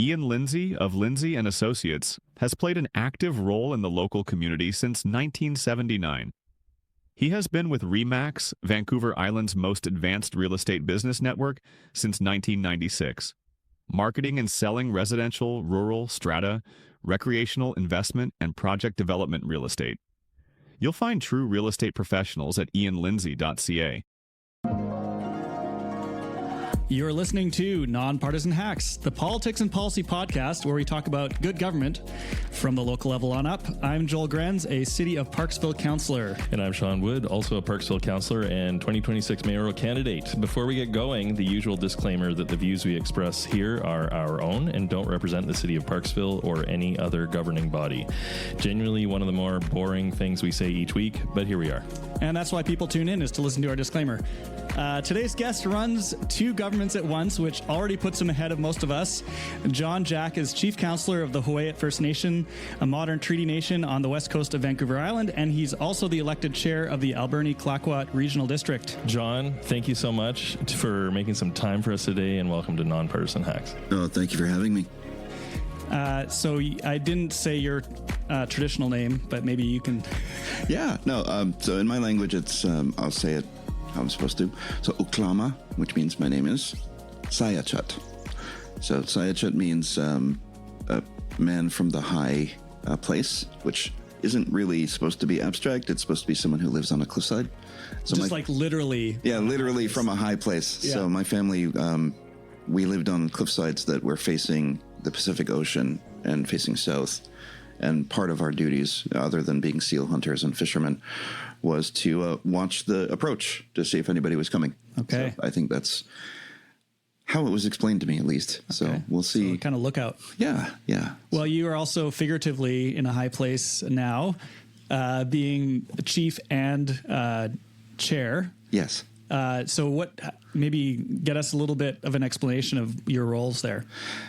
Ian Lindsay of Lindsay and Associates has played an active role in the local community since 1979. He has been with RE/MAX, Vancouver Island's most advanced real estate business network, since 1996, marketing and selling residential, rural, strata, recreational investment, and project development real estate. You'll find true real estate professionals at ianlindsay.ca. You're listening to Nonpartisan Hacks, the politics and policy podcast where we talk about good government from the local level on up. I'm Joel Grenz, a City of Parksville councillor. And I'm Sean Wood, also a Parksville councillor and 2026 mayoral candidate. Before we get going, the usual disclaimer that the views we express here are our own and don't represent the City of Parksville or any other governing body. Genuinely one of the more boring things we say each week, but here we are. And that's why people tune in, is to listen to our disclaimer. Today's guest runs two governments at once, which already puts him ahead of most of us. John Jack is Chief Councillor of the Huu-ay-aht First Nation, a modern treaty nation on the west coast of Vancouver Island, and he's also the elected chair of the Alberni-Clayoquot Regional District. John, thank you so much for making some time for us today, and welcome to Nonpartisan Hacks. Oh, thank you for having me. So I didn't say your traditional name, but maybe you can... Yeah, no, so in my language, it's, I'll say it how I'm supposed to. So Uklama, which means my name is Sayaač. So Sayaač means a man from the high place, which isn't really supposed to be abstract. It's supposed to be someone who lives on a cliffside. So just like literally. Yeah, literally from a high place. Yeah. So my family, we lived on cliffsides that were facing the Pacific Ocean and facing south. And part of our duties, other than being seal hunters and fishermen, was to watch the approach to see if anybody was coming. Okay. So I think that's how it was explained to me, at least. Okay. So we'll see. So kind of lookout. Yeah. Well, you are also figuratively in a high place now, being chief and chair. Yes. So what, maybe get us a little bit of an explanation of your roles there.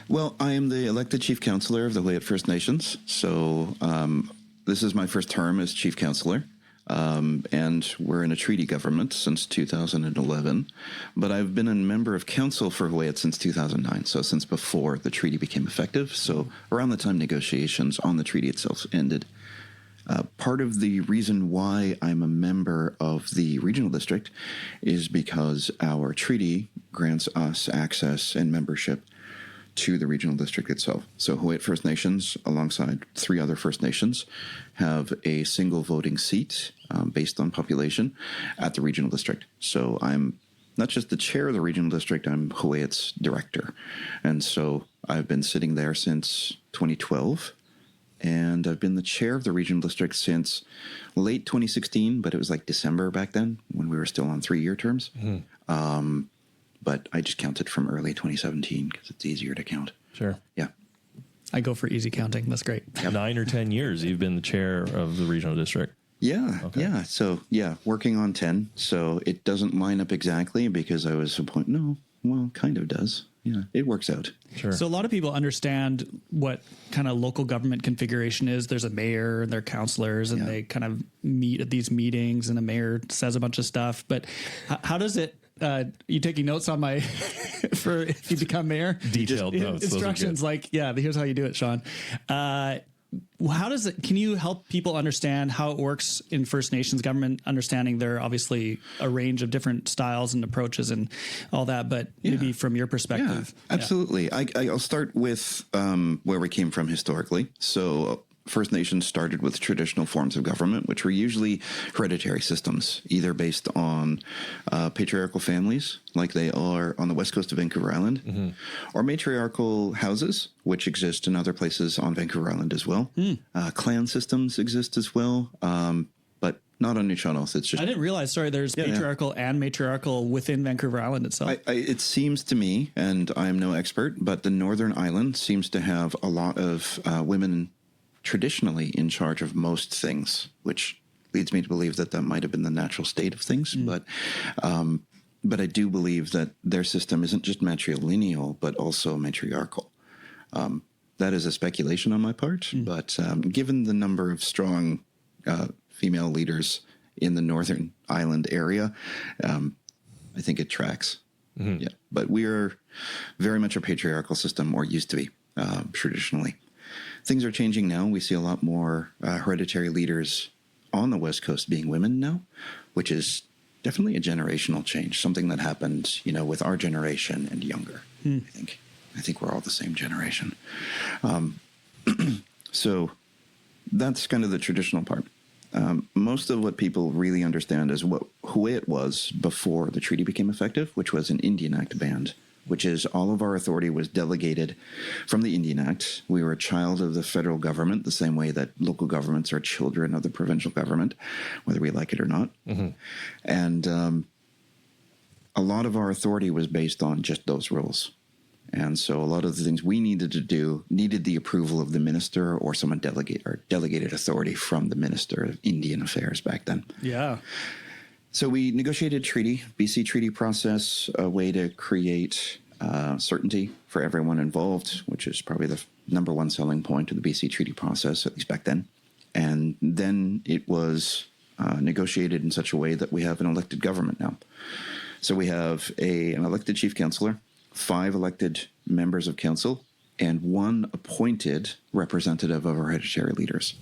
Well, I am the elected chief councillor of the Huu-ay-aht First Nations. So this is my first term as chief councillor. And we're in a treaty government since 2011. But I've been a member of council for Huu-ay-aht since 2009. So since before the treaty became effective. So around the time negotiations on the treaty itself ended. Part of the reason why I'm a member of the regional district is because our treaty grants us access and membership to the regional district itself. So Huu-ay-aht First Nations, alongside 3 other First Nations, have a single voting seat based on population at the regional district. So I'm not just the chair of the regional district, I'm Huu-ay-aht's director. And so I've been sitting there since 2012. And I've been the chair of the regional district since late 2016, but it was like December back then when we were still on 3-year terms. Mm-hmm. But I just counted from early 2017 because it's easier to count. Sure. Yeah. I go for easy counting. That's great. Yep. 9 or 10 years you've been the chair of the regional district. Yeah. Okay. Yeah. So, working on 10. So it doesn't line up exactly because I was appointed. No, well, kind of does. Yeah, it works out. Sure. So a lot of people understand what kind of local government configuration is. There's a mayor and their councillors, and they kind of meet at these meetings, and the mayor says a bunch of stuff. But how does it? You taking notes on my for if you become mayor? Detailed notes. Instructions like, here's how you do it, Sean. How does it? Can you help people understand how it works in First Nations government? Understanding there are obviously a range of different styles and approaches and all that, but maybe from your perspective. Yeah, absolutely. I'll start with where we came from historically. So First Nations started with traditional forms of government, which were usually hereditary systems, either based on patriarchal families, like they are on the west coast of Vancouver Island, or matriarchal houses, which exist in other places on Vancouver Island as well. Clan systems exist as well, but not on Nushanos. It's just I didn't realize. Sorry, there's patriarchal and matriarchal within Vancouver Island itself. It seems to me, and I'm no expert, but the Northern Island seems to have a lot of women traditionally in charge of most things, which leads me to believe that might have been the natural state of things. But I do believe that their system isn't just matrilineal, but also matriarchal. That is a speculation on my part, but given the number of strong female leaders in the Northern Island area, I think it tracks. Yeah, but we are very much a patriarchal system, or used to be. traditionally. Things are changing now. We see a lot more hereditary leaders on the West Coast being women now, which is definitely a generational change, something that happened, with our generation and younger. I think we're all the same generation. So that's kind of the traditional part. Most of what people really understand is what Huu-ay-aht was before the treaty became effective, which was an Indian Act band, which is all of our authority was delegated from the Indian Act. We were a child of the federal government, the same way that local governments are children of the provincial government, whether we like it or not. And a lot of our authority was based on just those rules. And so a lot of the things we needed to do needed the approval of the minister or someone delegated authority from the Minister of Indian Affairs back then. Yeah. So we negotiated treaty, BC treaty process, a way to create certainty for everyone involved, which is probably the number one selling point of the BC treaty process, at least back then. And then it was negotiated in such a way that we have an elected government now. So we have an elected chief councillor, 5 elected members of council, and 1 appointed representative of hereditary leaders.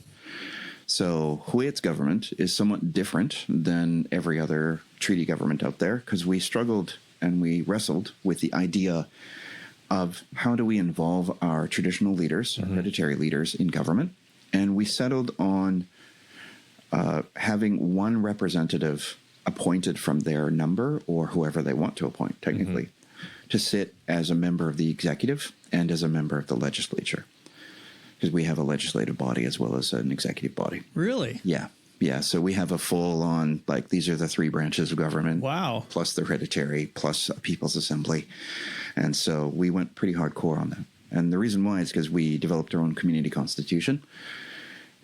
So Huu-ay-aht's government is somewhat different than every other treaty government out there because we struggled and we wrestled with the idea of how do we involve our traditional leaders, hereditary leaders in government. And we settled on having 1 representative appointed from their number or whoever they want to appoint, technically, to sit as a member of the executive and as a member of the legislature. Because we have a legislative body as well as an executive body. Really? Yeah. Yeah. So we have a full on, these are the 3 branches of government. Wow. Plus the hereditary, plus a People's Assembly. And so we went pretty hardcore on that. And the reason why is because we developed our own community constitution.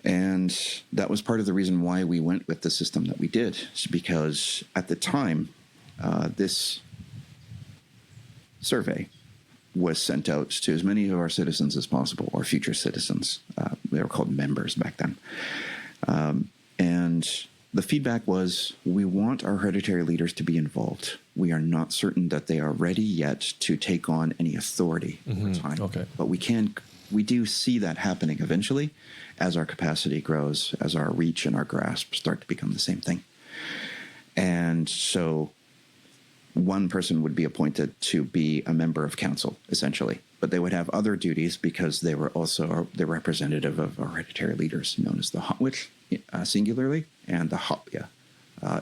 And that was part of the reason why we went with the system that we did. It's because at the time, this survey was sent out to as many of our citizens as possible, or future citizens. They were called members back then. And the feedback was, we want our hereditary leaders to be involved. We are not certain that they are ready yet to take on any authority over time. Okay. But we do see that happening eventually as our capacity grows, as our reach and our grasp start to become the same thing. And so 1 person would be appointed to be a member of council, essentially. But they would have other duties because they were also the representative of hereditary leaders, known as the Hotwit, singularly, and the Hopya,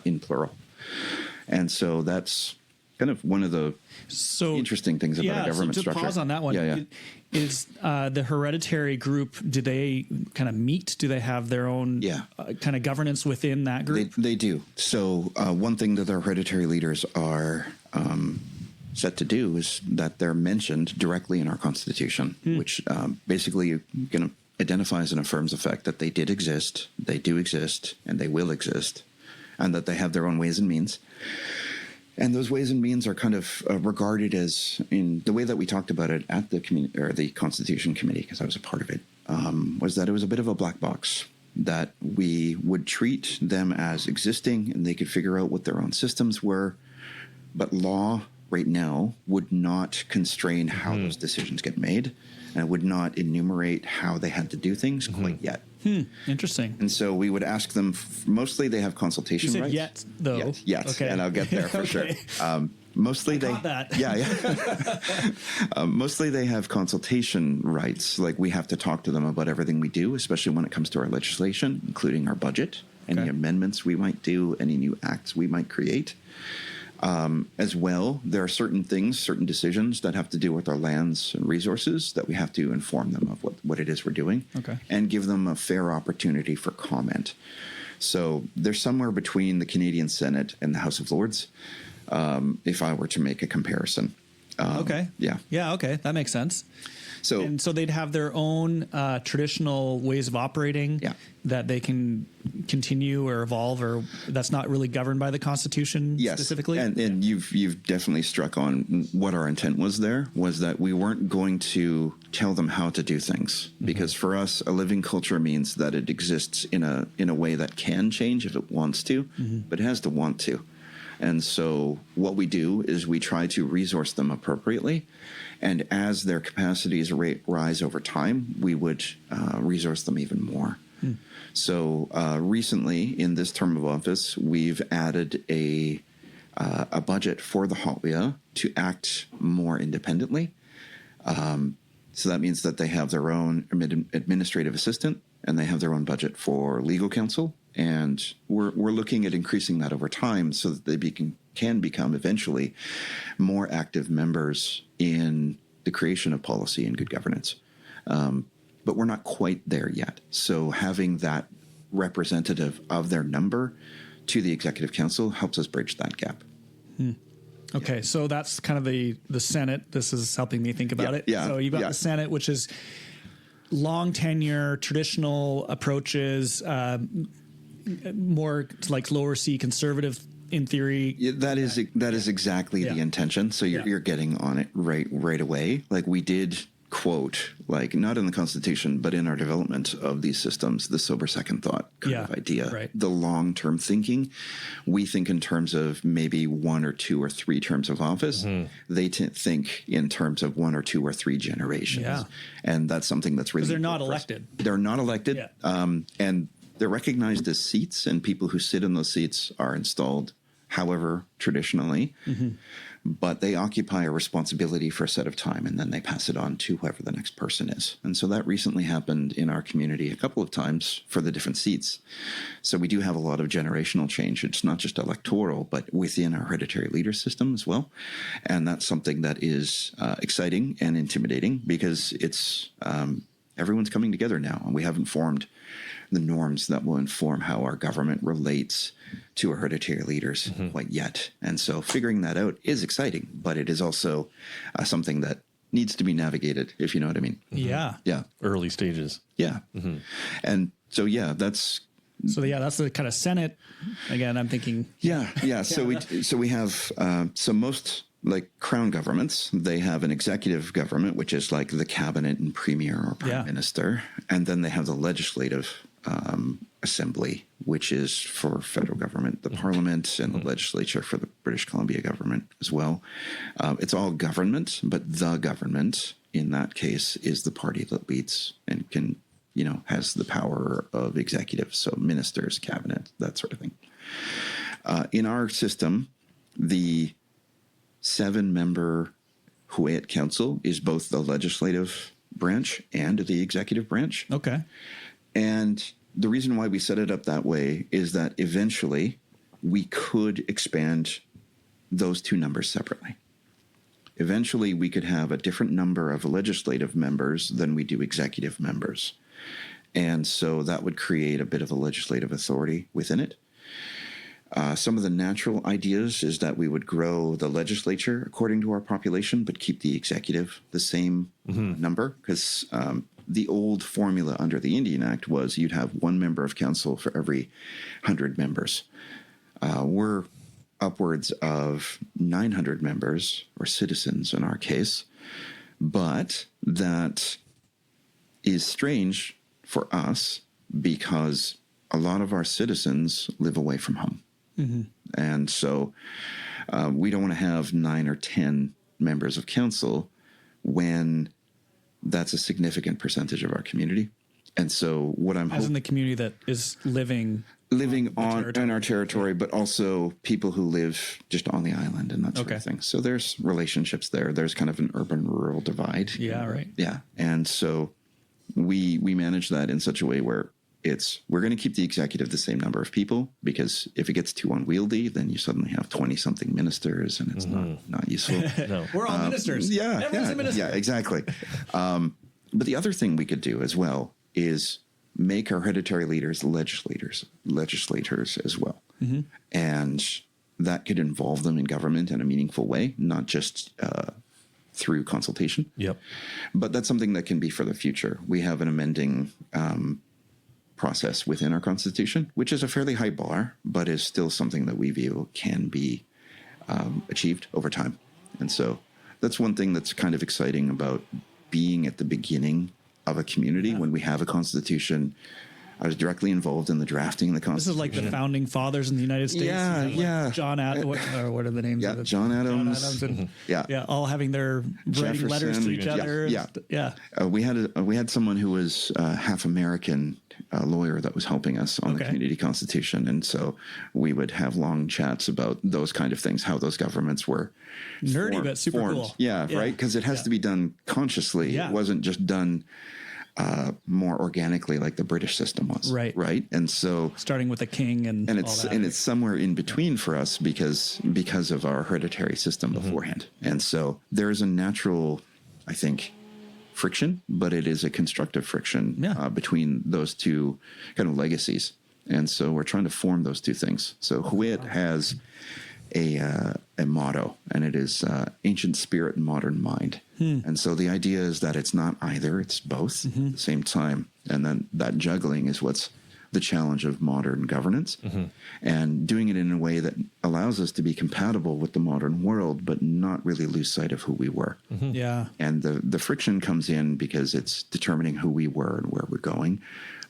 in plural. And so that's kind of one of the interesting things about a government structure. Pause on that one. Is the hereditary group, do they kind of meet? Do they have their own kind of governance within that group? They do. So one thing that our hereditary leaders are set to do is that they're mentioned directly in our Constitution, which basically identifies and affirms the fact that they did exist, they do exist, and they will exist, and that they have their own ways and means. And those ways and means are kind of regarded as, in the way that we talked about it at the the Constitution Committee, because I was a part of it, was that it was a bit of a black box, that we would treat them as existing and they could figure out what their own systems were. But law right now would not constrain how those decisions get made, and would not enumerate how they had to do things quite yet. Interesting. And so we would ask them, mostly they have consultation rights. You said yet, though. Yet, Okay. And I'll get there for sure. Mostly they, that. mostly they have consultation rights. Like, we have to talk to them about everything we do, especially when it comes to our legislation, including our budget, any amendments we might do, any new acts we might create. As well, there are certain things, certain decisions that have to do with our lands and resources that we have to inform them of what it is we're doing, and give them a fair opportunity for comment. So they're somewhere between the Canadian Senate and the House of Lords, if I were to make a comparison. Yeah, okay. That makes sense. So they'd have their own traditional ways of operating that they can continue or evolve, or that's not really governed by the Constitution specifically? And you've definitely struck on what our intent was there, was that we weren't going to tell them how to do things. Because for us, a living culture means that it exists in a way that can change if it wants to, but it has to want to. And so what we do is we try to resource them appropriately. And as their capacities rise over time, we would resource them even more. So recently, in this term of office, we've added a budget for the Huu-ay-aht to act more independently. So that means that they have their own administrative assistant, and they have their own budget for legal counsel. And we're looking at increasing that over time so that they can become eventually more active members in the creation of policy and good governance. But we're not quite there yet. So having that representative of their number to the Executive Council helps us bridge that gap. Okay, so that's kind of the Senate. This is helping me think about it. Yeah, so you've got the Senate, which is long tenure, traditional approaches, more like lower C conservative in theory. Yeah, that is exactly the intention. So you're getting on it right away. Like we did quote, like not in the Constitution, but in our development of these systems, the sober second thought kind of idea, the long-term thinking. We think in terms of maybe 1 or 2 or 3 terms of office. They think in terms of 1 or 2 or 3 generations. And that's something that's really, because they're not elected. They're not elected. And they're recognized as seats, and people who sit in those seats are installed however traditionally. But they occupy a responsibility for a set of time, and then they pass it on to whoever the next person is. And so that recently happened in our community a couple of times for the different seats. So we do have a lot of generational change. It's not just electoral, but within our hereditary leader system as well. And that's something that is exciting and intimidating, because it's everyone's coming together now, and we haven't formed the norms that will inform how our government relates to our hereditary leaders quite yet. And so figuring that out is exciting, but it is also something that needs to be navigated, if you know what I mean. Yeah. Early stages. Yeah. And so, that's the kind of Senate. Again, I'm thinking. So we have most like crown governments, they have an executive government, which is like the cabinet and premier or prime minister. And then they have the legislative assembly, which is for federal government, the parliament, and the legislature for the British Columbia government as well. It's all government, but the government in that case is the party that leads and can, has the power of executive. So ministers, cabinet, that sort of thing. In our system, the 7-member Huu-ay-aht Council is both the legislative branch and the executive branch. Okay. And the reason why we set it up that way is that eventually we could expand those 2 numbers separately. Eventually we could have a different number of legislative members than we do executive members. And so that would create a bit of a legislative authority within it. Some of the natural ideas is that we would grow the legislature according to our population, but keep the executive the same number, because the old formula under the Indian Act was you'd have 1 member of council for every 100 members. We're upwards of 900 members, or citizens in our case, but that is strange for us because a lot of our citizens live away from home. And so we don't want to have 9 or 10 members of council when that's a significant percentage of our community. And so what I'm in the community that is living on our territory, but also people who live just on the island and that sort of thing. So there's relationships there. There's kind of an urban-rural divide. Yeah, right. Yeah. And so we manage that in such a way where we're going to keep the executive the same number of people, because if it gets too unwieldy, then you suddenly have 20-something ministers, and it's not useful. No. We're all ministers. Everyone's a minister. Yeah, exactly. But the other thing we could do as well is make our hereditary leaders legislators as well. And that could involve them in government in a meaningful way, not just through consultation. But that's something that can be for the future. We have an amending process within our Constitution, which is a fairly high bar, but is still something that we view can be achieved over time. And so that's one thing that's kind of exciting about being at the beginning of a community when we have a Constitution I was directly involved in the drafting of the This is Constitution. like the founding fathers in the United States. Yeah, Like yeah. John Adams, what are the names Yeah, of it? John Adams. And, Yeah. all having their writing letters to each Jefferson. other. Yeah. Yeah. We had someone who was half American lawyer that was helping us on the community constitution, and so we would have long chats about those kind of things, how those governments were Nerdy, but super formed. cool. Yeah, right. Because it has to be done consciously. Yeah. It wasn't just done more organically like the British system was. Right. And so Starting with the king and it's all that. it's somewhere in between for us because of our hereditary system beforehand. And so there is a natural, I think, friction, but it is a constructive friction between those two kind of legacies. And so we're trying to form those two things. So Huu-ay-aht has a motto, and it is ancient spirit and modern mind. And so the idea is that it's not either, it's both at the same time. And then that juggling is what's the challenge of modern governance, and doing it in a way that allows us to be compatible with the modern world, but not really lose sight of who we were. Yeah. And the friction comes in because it's determining who we were and where we're going.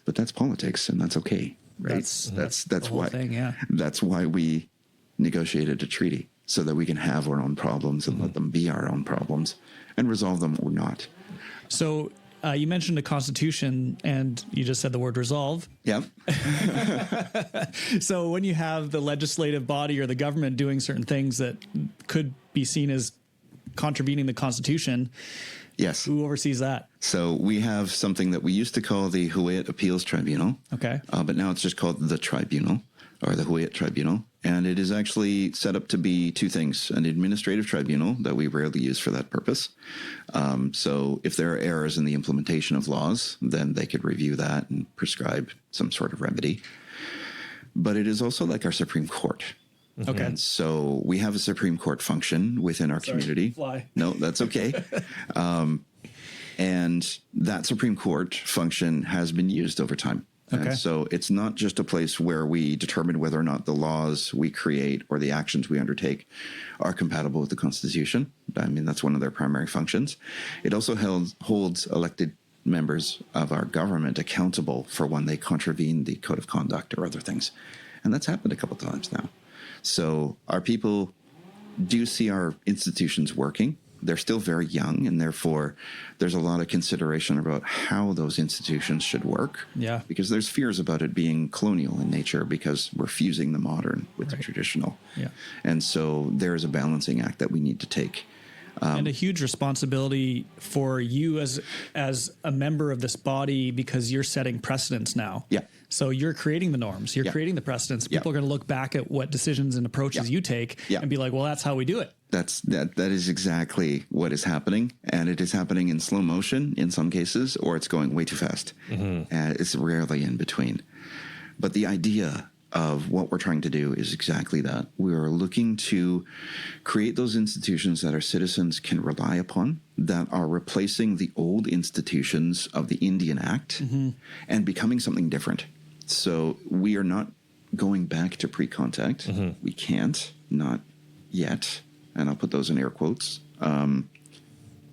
But that's politics, and that's okay, right? That's the whole why thing, yeah. That's why we negotiated a treaty, so that we can have our own problems and let them be our own problems and resolve them or not. So you mentioned the Constitution, and you just said the word resolve. Yeah. So when you have the legislative body or the government doing certain things that could be seen as contravening the Constitution, Yes. who oversees that? So we have something that we used to call the Huu-ay-aht Appeals Tribunal. Okay. But now it's just called the Tribunal, or the Huu-ay-aht Tribunal. And it is actually set up to be two things: an administrative tribunal that we rarely use for that purpose. So if there are errors in the implementation of laws, then they could review that and prescribe some sort of remedy. But it is also like our Supreme Court. Okay. And so we have a Supreme Court function within our community. Fly. No, that's okay. And that Supreme Court function has been used over time. Okay. And so it's not just a place where we determine whether or not the laws we create or the actions we undertake are compatible with the Constitution. I mean, that's one of their primary functions. It also holds elected members of our government accountable for when they contravene the code of conduct or other things. And that's happened a couple times now. So our people do see our institutions working. They're still very young, and therefore there's a lot of consideration about how those institutions should work. Yeah. Because there's fears about it being colonial in nature because we're fusing the modern with the traditional. Yeah. And so there's a balancing act that we need to take. And a huge responsibility for you as a member of this body, because you're setting precedents now. Yeah. So you're creating the norms. You're creating the precedents. People are going to look back at what decisions and approaches you take and be like, well, that's how we do it. That is exactly what is happening, and it is happening in slow motion in some cases, or it's going way too fast. It's rarely in between. But the idea of what we're trying to do is exactly that. We are looking to create those institutions that our citizens can rely upon, that are replacing the old institutions of the Indian Act and becoming something different. So we are not going back to pre-contact. We can't, not yet. And I'll put those in air quotes.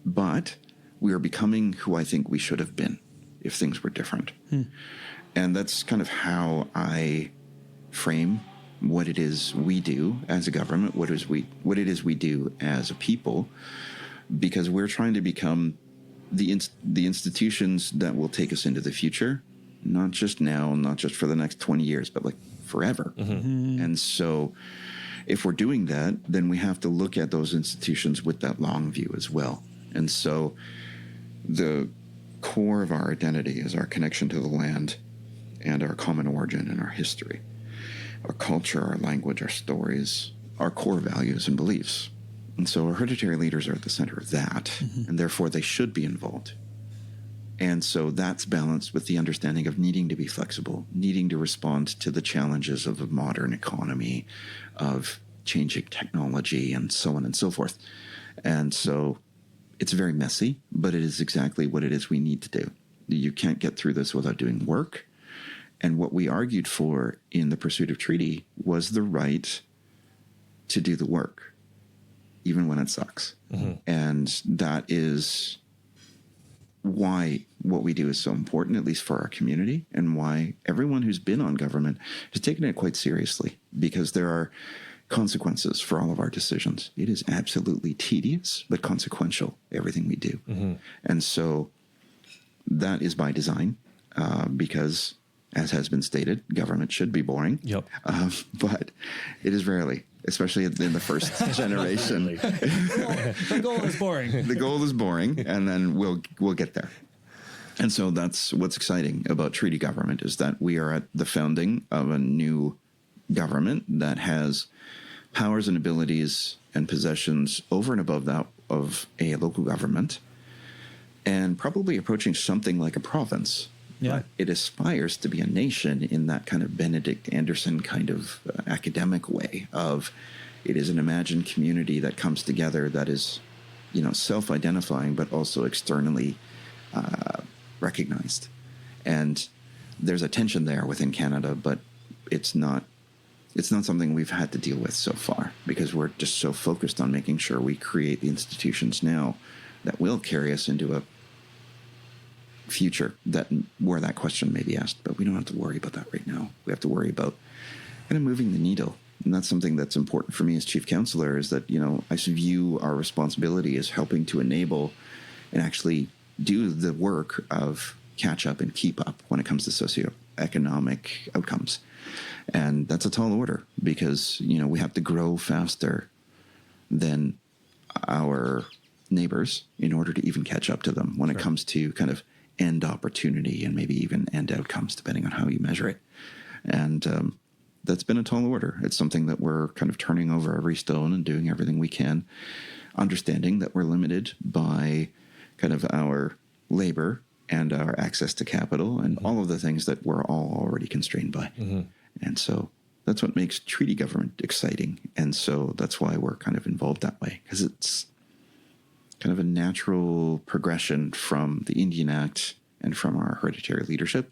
But we are becoming who I think we should have been if things were different. And that's kind of how I frame what it is we do as a government, what it is we do as a people, because we're trying to become the institutions that will take us into the future, not just now, not just for the next 20 years, but like forever. And so if we're doing that, then we have to look at those institutions with that long view as well. And so the core of our identity is our connection to the land and our common origin and our history, our culture, our language, our stories, our core values and beliefs. And so our hereditary leaders are at the center of that, and therefore they should be involved. And so that's balanced with the understanding of needing to be flexible, needing to respond to the challenges of the modern economy, of changing technology, and so on and so forth. And so it's very messy, but it is exactly what it is we need to do. You can't get through this without doing work. And what we argued for in the pursuit of treaty was the right to do the work, even when it sucks. And that is why what we do is so important, at least for our community, and why everyone who's been on government has taken it quite seriously, because there are consequences for all of our decisions. It is absolutely tedious, but consequential, everything we do. And so that is by design, because, as has been stated, government should be boring. Yep. But it is rarely, especially in the first generation. The goal is boring. The goal is boring, and then we'll get there. And so that's what's exciting about treaty government, is that we are at the founding of a new government that has powers and abilities and possessions over and above that of a local government, and probably approaching something like a province. Yeah. But it aspires to be a nation in that kind of Benedict Anderson kind of academic way of, it is an imagined community that comes together that is, self-identifying, but also externally recognized. And there's a tension there within Canada, but it's not something we've had to deal with so far, because we're just so focused on making sure we create the institutions now that will carry us into a future where that question may be asked. But we don't have to worry about that right now. We have to worry about kind of moving the needle. And that's something that's important for me as chief councillor, is that, I view our responsibility as helping to enable and actually do the work of catch up and keep up when it comes to socioeconomic outcomes. And that's a tall order, because, we have to grow faster than our neighbors in order to even catch up to them when it comes to kind of end opportunity and maybe even end outcomes, depending on how you measure it. And that's been a tall order. It's something that we're kind of turning over every stone and doing everything we can, understanding that we're limited by kind of our labor and our access to capital and all of the things that we're all already constrained by. And so that's what makes treaty government exciting. And so that's why we're kind of involved that way, because it's kind of a natural progression from the Indian Act and from our hereditary leadership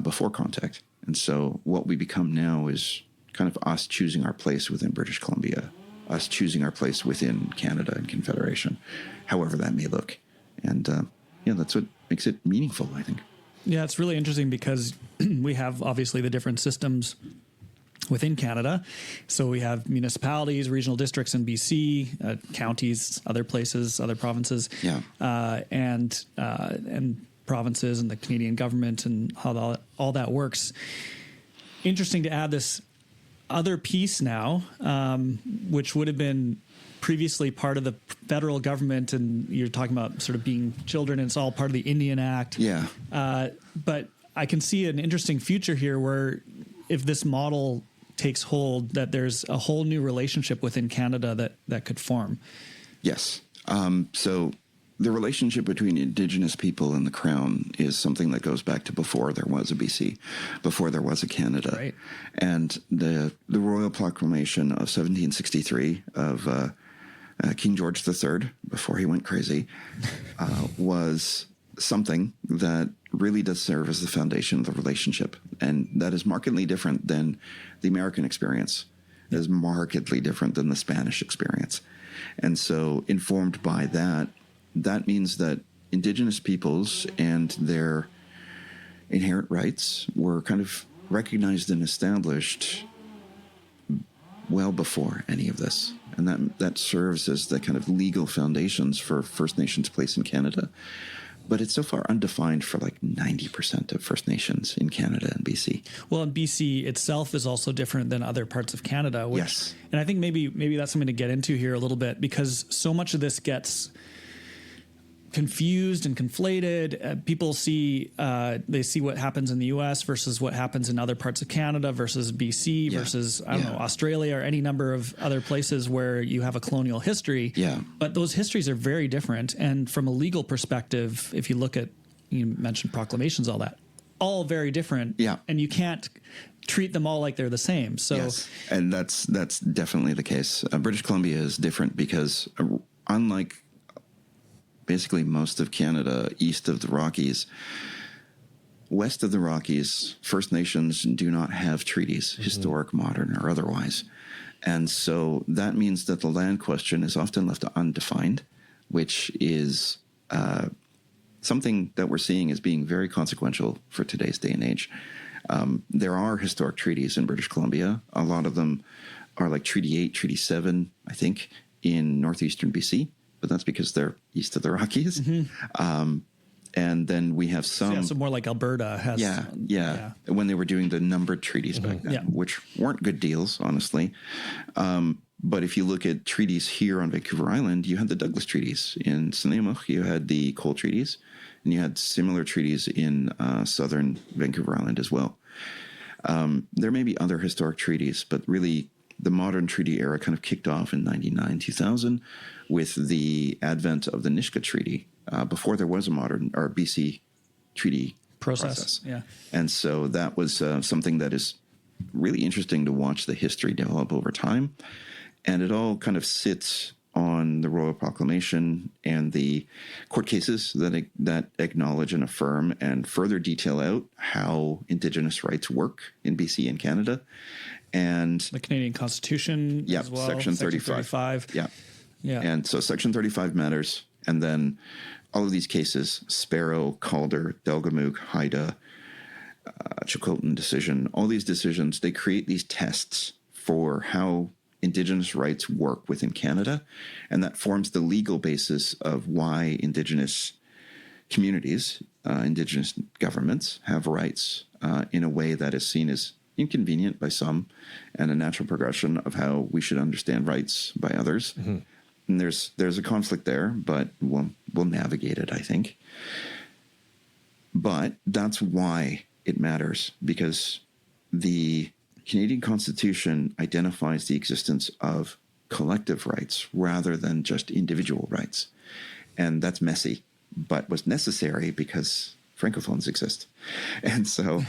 before contact. And so what we become now is kind of us choosing our place within British Columbia, us choosing our place within Canada and Confederation, however that may look. And that's what makes it meaningful, I think. Yeah, it's really interesting because we have obviously the different systems within Canada. So we have municipalities, regional districts in BC, counties, other places, other provinces, and provinces and the Canadian government and how all that works. Interesting to add this other piece now, which would have been previously part of the federal government, and you're talking about sort of being children, and it's all part of the Indian Act. Yeah. But I can see an interesting future here where if this model takes hold, that there's a whole new relationship within Canada that could form. Yes. So the relationship between Indigenous people and the Crown is something that goes back to before there was a BC, before there was a Canada. Right. And the Royal Proclamation of 1763 of King George III, before he went crazy, was something that really does serve as the foundation of the relationship. And that is markedly different than the American experience. It is markedly different than the Spanish experience. And so informed by that, that means that Indigenous peoples and their inherent rights were kind of recognized and established well before any of this. And that serves as the kind of legal foundations for First Nations place in Canada. But it's so far undefined for like 90% of First Nations in Canada and BC. Well, and BC itself is also different than other parts of Canada. Which, yes. And I think maybe that's something to get into here a little bit, because so much of this gets confused and conflated. People see what happens in the U.S. versus what happens in other parts of Canada versus BC versus Australia or any number of other places where you have a colonial history. Yeah. But those histories are very different. And from a legal perspective, if you look at, you mentioned proclamations, all very different. Yeah. And you can't treat them all like they're the same. So yes. And that's definitely the case. British Columbia is different because unlike basically most of Canada, east of the Rockies, west of the Rockies, First Nations do not have treaties, historic, modern, or otherwise. And so that means that the land question is often left undefined, which is something that we're seeing as being very consequential for today's day and age. There are historic treaties in British Columbia. A lot of them are like Treaty 8, Treaty 7, I think, in northeastern BC, but that's because they're east of the Rockies. And then we have some... so more like Alberta has... Yeah. When they were doing the numbered treaties back then, which weren't good deals, honestly. But if you look at treaties here on Vancouver Island, you had the Douglas treaties. In Sayaač, you had the Cole treaties, and you had similar treaties in southern Vancouver Island as well. There may be other historic treaties, but really the modern treaty era kind of kicked off in 1999-2000 with the advent of the Nisga'a Treaty, before there was a modern or BC treaty process. Yeah. And so that was something that is really interesting to watch the history develop over time. And it all kind of sits on the Royal Proclamation and the court cases that acknowledge and affirm and further detail out how Indigenous rights work in BC and Canada. And the Canadian Constitution as well. Section 35. Yeah. And so Section 35 matters. And then all of these cases, Sparrow, Calder, Delgamuukw, Haida, Chilcotin decision, all these decisions, they create these tests for how Indigenous rights work within Canada. And that forms the legal basis of why Indigenous communities, Indigenous governments have rights in a way that is seen as inconvenient by some and a natural progression of how we should understand rights by others. And there's a conflict there, but we'll navigate it, I think. But that's why it matters, because the Canadian Constitution identifies the existence of collective rights rather than just individual rights. And that's messy, but was necessary because Francophones exist. And so...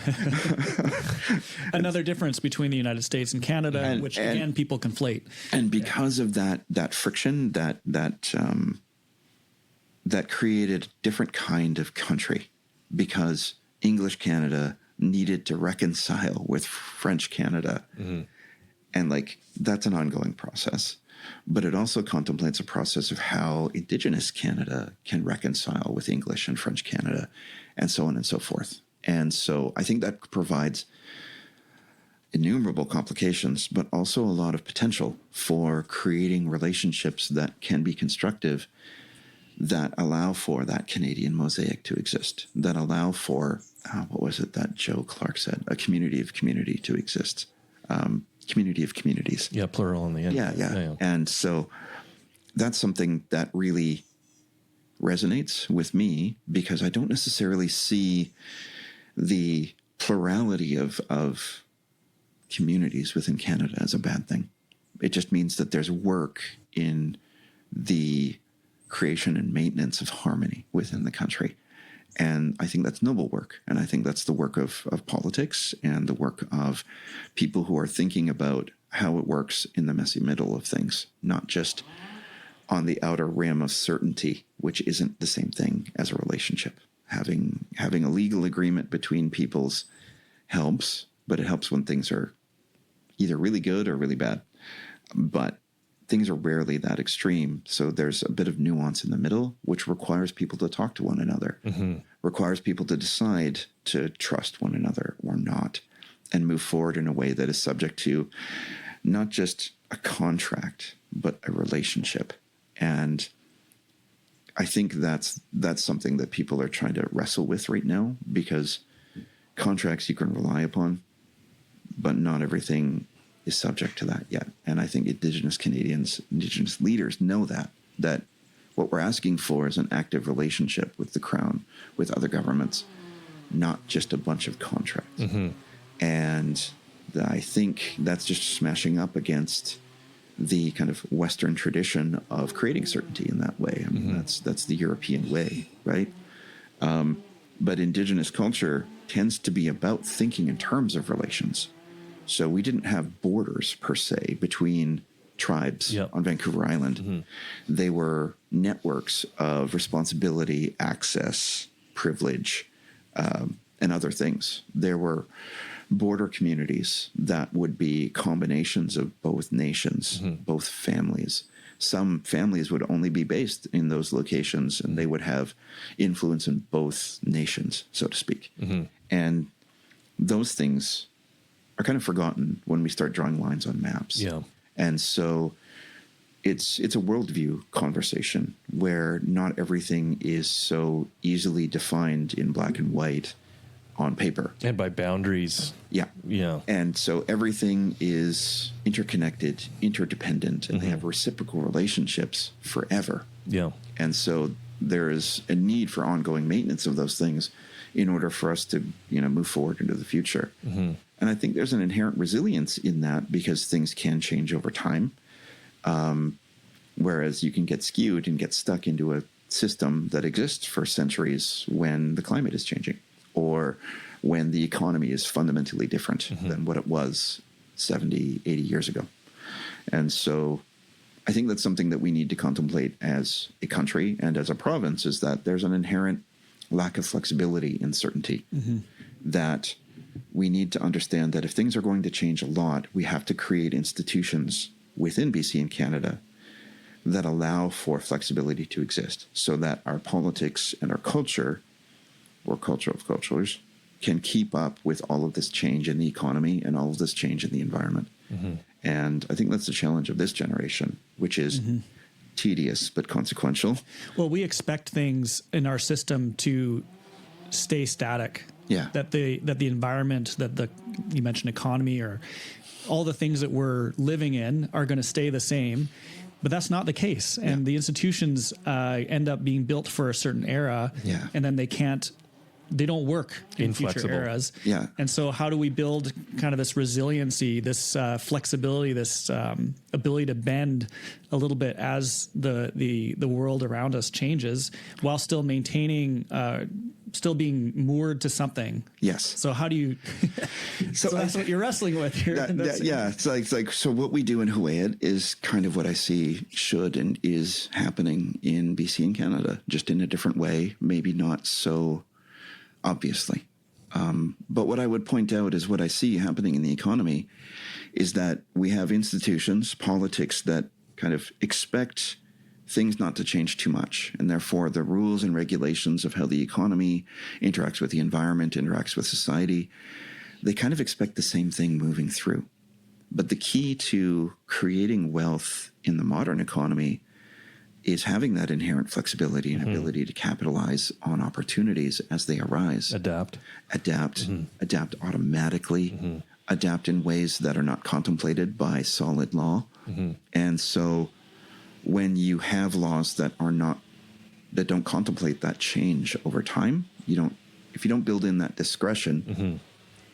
Another difference between the United States and Canada, which, again, people conflate. And because of that friction, that created a different kind of country, because English Canada needed to reconcile with French Canada. And that's an ongoing process. But it also contemplates a process of how Indigenous Canada can reconcile with English and French Canada, and so on and so forth. And so I think that provides innumerable complications, but also a lot of potential for creating relationships that can be constructive, that allow for that Canadian mosaic to exist, that allow for, what was it that Joe Clark said, a community of community to exist. Community of communities. Yeah, plural in the end. Yeah. And so that's something that really resonates with me, because I don't necessarily see the plurality of communities within Canada as a bad thing. It just means that there's work in the creation and maintenance of harmony within the country. And I think that's noble work. And I think that's the work of politics and the work of people who are thinking about how it works in the messy middle of things, not just on the outer rim of certainty, which isn't the same thing as a relationship. Having a legal agreement between peoples helps, but it helps when things are either really good or really bad. But things are rarely that extreme. So there's a bit of nuance in the middle, which requires people to talk to one another, requires people to decide to trust one another or not, and move forward in a way that is subject to not just a contract, but a relationship. And I think that's something that people are trying to wrestle with right now, because contracts you can rely upon, but not everything is subject to that yet. And I think Indigenous Canadians, Indigenous leaders know that what we're asking for is an active relationship with the Crown, with other governments, not just a bunch of contracts. And I think that's just smashing up against the kind of Western tradition of creating certainty in that way. I mean, that's the European way, right? But Indigenous culture tends to be about thinking in terms of relations. So we didn't have borders, per se, between tribes on Vancouver Island. They were networks of responsibility, access, privilege, and other things. There were border communities that would be combinations of both nations, both families. some families would only be based in those locations, and they would have influence in both nations, so to speak. And those things are kind of forgotten when we start drawing lines on maps. Yeah. And so it's a worldview conversation where not everything is so easily defined in black and white on paper. And by boundaries. Yeah. Yeah. And so everything is interconnected, interdependent, and they have reciprocal relationships forever. Yeah. And so there is a need for ongoing maintenance of those things in order for us to, move forward into the future. And I think there's an inherent resilience in that because things can change over time. Whereas you can get skewed and get stuck into a system that exists for centuries when the climate is changing or when the economy is fundamentally different than what it was 70, 80 years ago. And so I think that's something that we need to contemplate as a country and as a province, is that there's an inherent lack of flexibility and certainty that we need to understand that if things are going to change a lot, we have to create institutions within BC and Canada that allow for flexibility to exist so that our politics and our culture, or culture of cultures, can keep up with all of this change in the economy and all of this change in the environment. And I think that's the challenge of this generation, which is tedious but consequential. Well, we expect things in our system to stay static. Yeah. That the environment, you mentioned economy, or all the things that we're living in are going to stay the same. But that's not the case. And the institutions end up being built for a certain era. Yeah. And then they don't work in future eras. Yeah. And so how do we build kind of this resiliency, this flexibility, this ability to bend a little bit as the world around us changes while still maintaining, still being moored to something? Yes. So how do you, so that's what you're wrestling with here. It's like, so what we do in Huu-ay-aht is kind of what I see should and is happening in BC and Canada, just in a different way, maybe not so obviously. But what I would point out is what I see happening in the economy is that we have institutions, politics that kind of expect things not to change too much. And therefore, the rules and regulations of how the economy interacts with the environment, interacts with society, they kind of expect the same thing moving through. But the key to creating wealth in the modern economy is having that inherent flexibility and ability to capitalize on opportunities as they arise. Adapt automatically, adapt in ways that are not contemplated by solid law. And so when you have laws that don't contemplate that change over time, if you don't build in that discretion,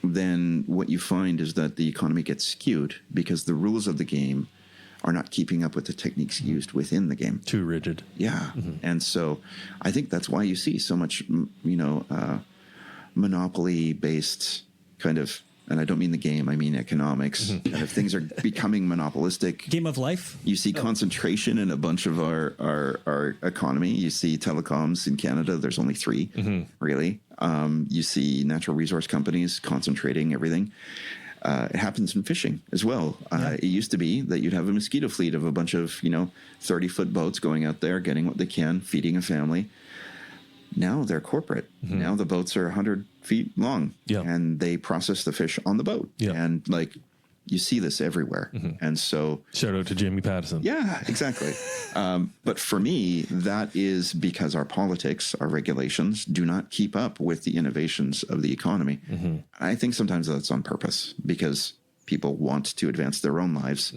then what you find is that the economy gets skewed because the rules of the game are not keeping up with the techniques used within the game. Too rigid. Yeah. And so I think that's why you see so much, monopoly-based kind of, and I don't mean the game, I mean economics. Kind of things are becoming monopolistic. Game of life. You see concentration in a bunch of our economy. You see telecoms in Canada. There's only 3, really. You see natural resource companies concentrating everything. It happens in fishing as well. It used to be that you'd have a mosquito fleet of a bunch of, 30-foot boats going out there, getting what they can, feeding a family. Now they're corporate. Now the boats are 100 feet long and they process the fish on the boat. And you see this everywhere. And so shout out to Jamie Pattison. Yeah, exactly. But for me, that is because our politics, our regulations do not keep up with the innovations of the economy. I think sometimes that's on purpose because people want to advance their own lives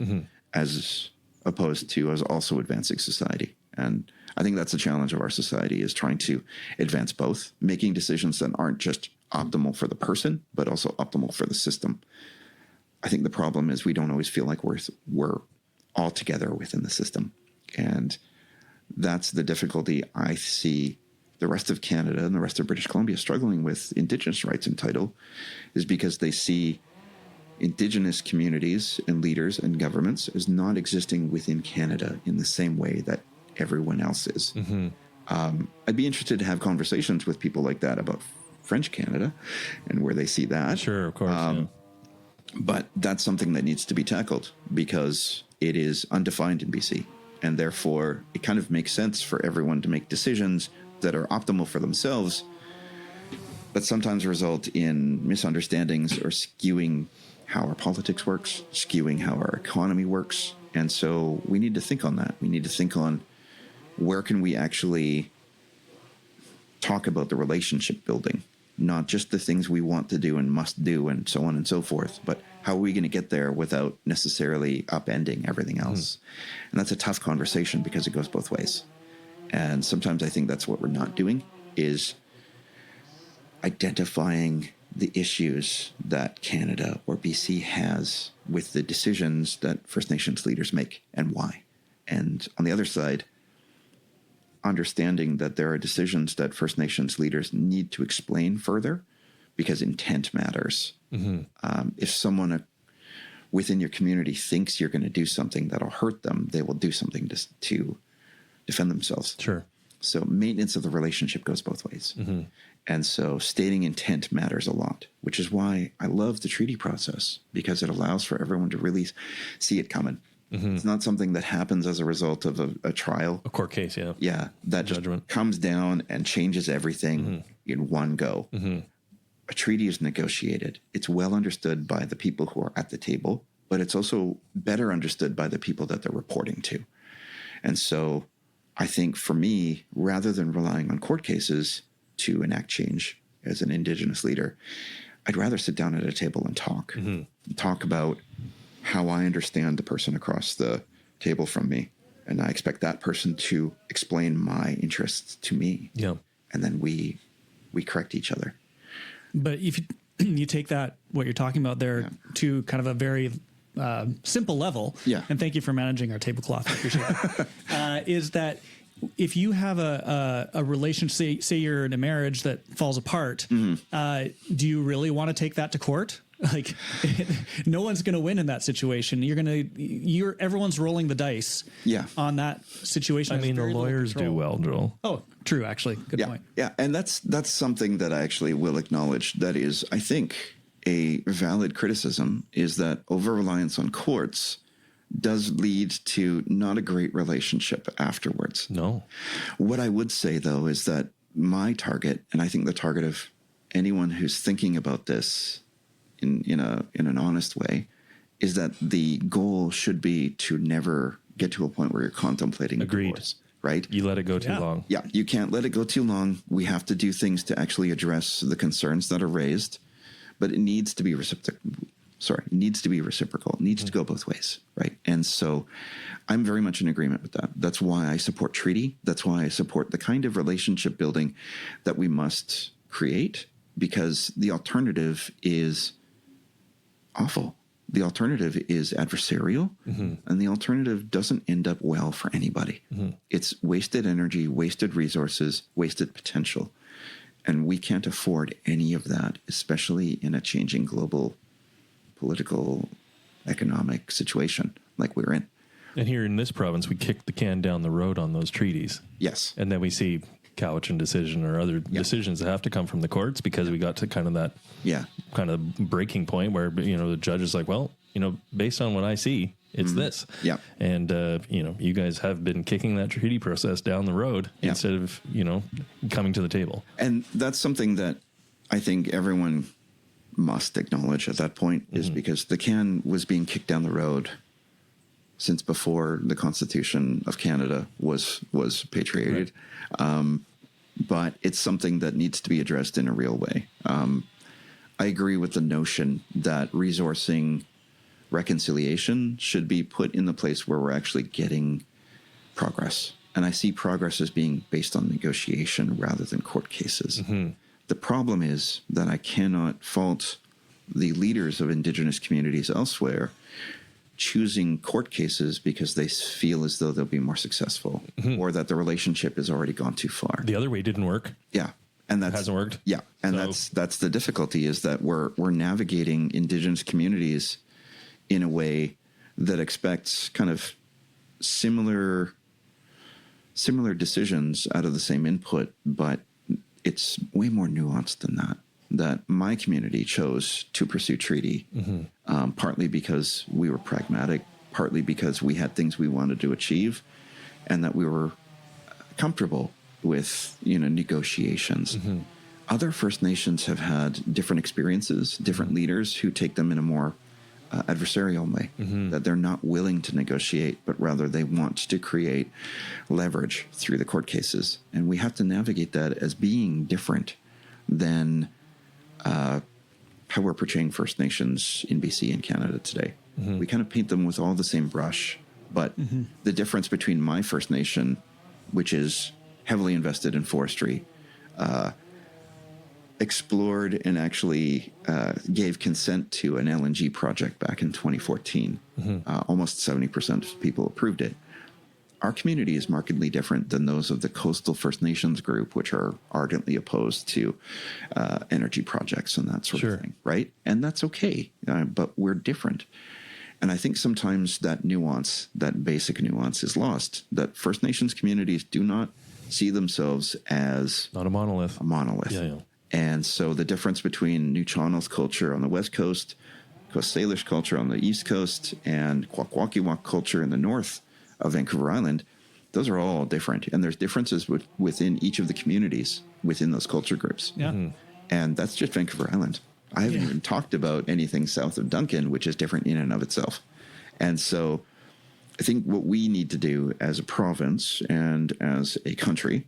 as opposed to as also advancing society. And I think that's the challenge of our society, is trying to advance both, making decisions that aren't just optimal for the person, but also optimal for the system. I think the problem is we don't always feel like we're all together within the system. And that's the difficulty I see the rest of Canada and the rest of British Columbia struggling with Indigenous rights and title, is because they see Indigenous communities and leaders and governments as not existing within Canada in the same way that everyone else is. I'd be interested to have conversations with people like that about French Canada and where they see that. Sure, of course. But that's something that needs to be tackled because it is undefined in BC. And therefore, it kind of makes sense for everyone to make decisions that are optimal for themselves, but sometimes result in misunderstandings or skewing how our politics works, skewing how our economy works. And so we need to think on that. We need to think on where can we actually talk about the relationship building, not just the things we want to do and must do and so on and so forth, but how are we going to get there without necessarily upending everything else? And that's a tough conversation because it goes both ways. And sometimes I think that's what we're not doing, is identifying the issues that Canada or BC has with the decisions that First Nations leaders make and why. And on the other side, understanding that there are decisions that First Nations leaders need to explain further because intent matters. If someone within your community thinks you're going to do something that'll hurt them, they will do something to defend themselves. Sure. So maintenance of the relationship goes both ways. And so stating intent matters a lot, which is why I love the treaty process, because it allows for everyone to really see it coming. It's not something that happens as a result of a trial. A court case, yeah. Yeah, that Judgment. just comes down and changes everything in one go. A treaty is negotiated. It's well understood by the people who are at the table, but it's also better understood by the people that they're reporting to. And so I think for me, rather than relying on court cases to enact change as an Indigenous leader, I'd rather sit down at a table and talk. Talk about how I understand the person across the table from me. And I expect that person to explain my interests to me. Yeah. And then we correct each other. But if you take that, what you're talking about there, to kind of a very simple level, and thank you for managing our tablecloth, I appreciate it, is that if you have a relationship, say you're in a marriage that falls apart, do you really want to take that to court? Like, no one's going to win in that situation. Everyone's rolling the dice on that situation. I mean, the lawyers do well, Joel. Oh, true, actually. Good point. Yeah, and that's something that I actually will acknowledge. That is, I think, a valid criticism, is that over-reliance on courts does lead to not a great relationship afterwards. No. What I would say, though, is that my target, and I think the target of anyone who's thinking about this in an honest way, is that the goal should be to never get to a point where you're contemplating divorce, right? You let it go too long. Yeah, you can't let it go too long. We have to do things to actually address the concerns that are raised, but it needs to be reciprocal. It needs to be reciprocal. It needs to go both ways, right? And so I'm very much in agreement with that. That's why I support treaty. That's why I support the kind of relationship building that we must create, because the alternative is awful. The alternative is adversarial, and the alternative doesn't end up well for anybody. It's wasted energy, wasted resources, wasted potential. And we can't afford any of that, especially in a changing global political, economic situation like we're in. And here in this province, we kicked the can down the road on those treaties. Yes. And then we see Cowichan decision or other decisions that have to come from the courts, because we got to kind of that kind of breaking point where, the judge is like, well, based on what I see, it's this. Yeah. And, you guys have been kicking that treaty process down the road instead of, coming to the table. And that's something that I think everyone must acknowledge at that point, is because the can was being kicked down the road since before the Constitution of Canada was patriated. Right. But it's something that needs to be addressed in a real way. I agree with the notion that resourcing reconciliation should be put in the place where we're actually getting progress. And I see progress as being based on negotiation rather than court cases. The problem is that I cannot fault the leaders of Indigenous communities elsewhere choosing court cases because they feel as though they'll be more successful, or that the relationship has already gone too far. The other way didn't work. Yeah. And that hasn't worked. Yeah. And that's the difficulty, is that we're navigating Indigenous communities in a way that expects kind of similar decisions out of the same input, but it's way more nuanced than that. That my community chose to pursue treaty, partly because we were pragmatic, partly because we had things we wanted to achieve, and that we were comfortable with, negotiations. Other First Nations have had different experiences, different leaders who take them in a more adversarial way, that they're not willing to negotiate, but rather they want to create leverage through the court cases. And we have to navigate that as being different than how we're portraying First Nations in BC and Canada today. We kind of paint them with all the same brush, but the difference between my First Nation, which is heavily invested in forestry, explored and actually gave consent to an LNG project back in 2014. Almost 70% of people approved it. Our community is markedly different than those of the coastal First Nations group, which are ardently opposed to energy projects and that sort of thing, right? And that's okay, but we're different. And I think sometimes that nuance, that basic nuance, is lost, that First Nations communities do not see themselves as not a monolith. Yeah. And so the difference between New Channel's culture on the West Coast, Coast Salish culture on the East Coast, and Kwakwaka'wakw culture in the north of Vancouver Island, those are all different. And there's differences within each of the communities within those culture groups. And that's just Vancouver Island. I haven't even talked about anything south of Duncan, which is different in and of itself. And so I think what we need to do as a province and as a country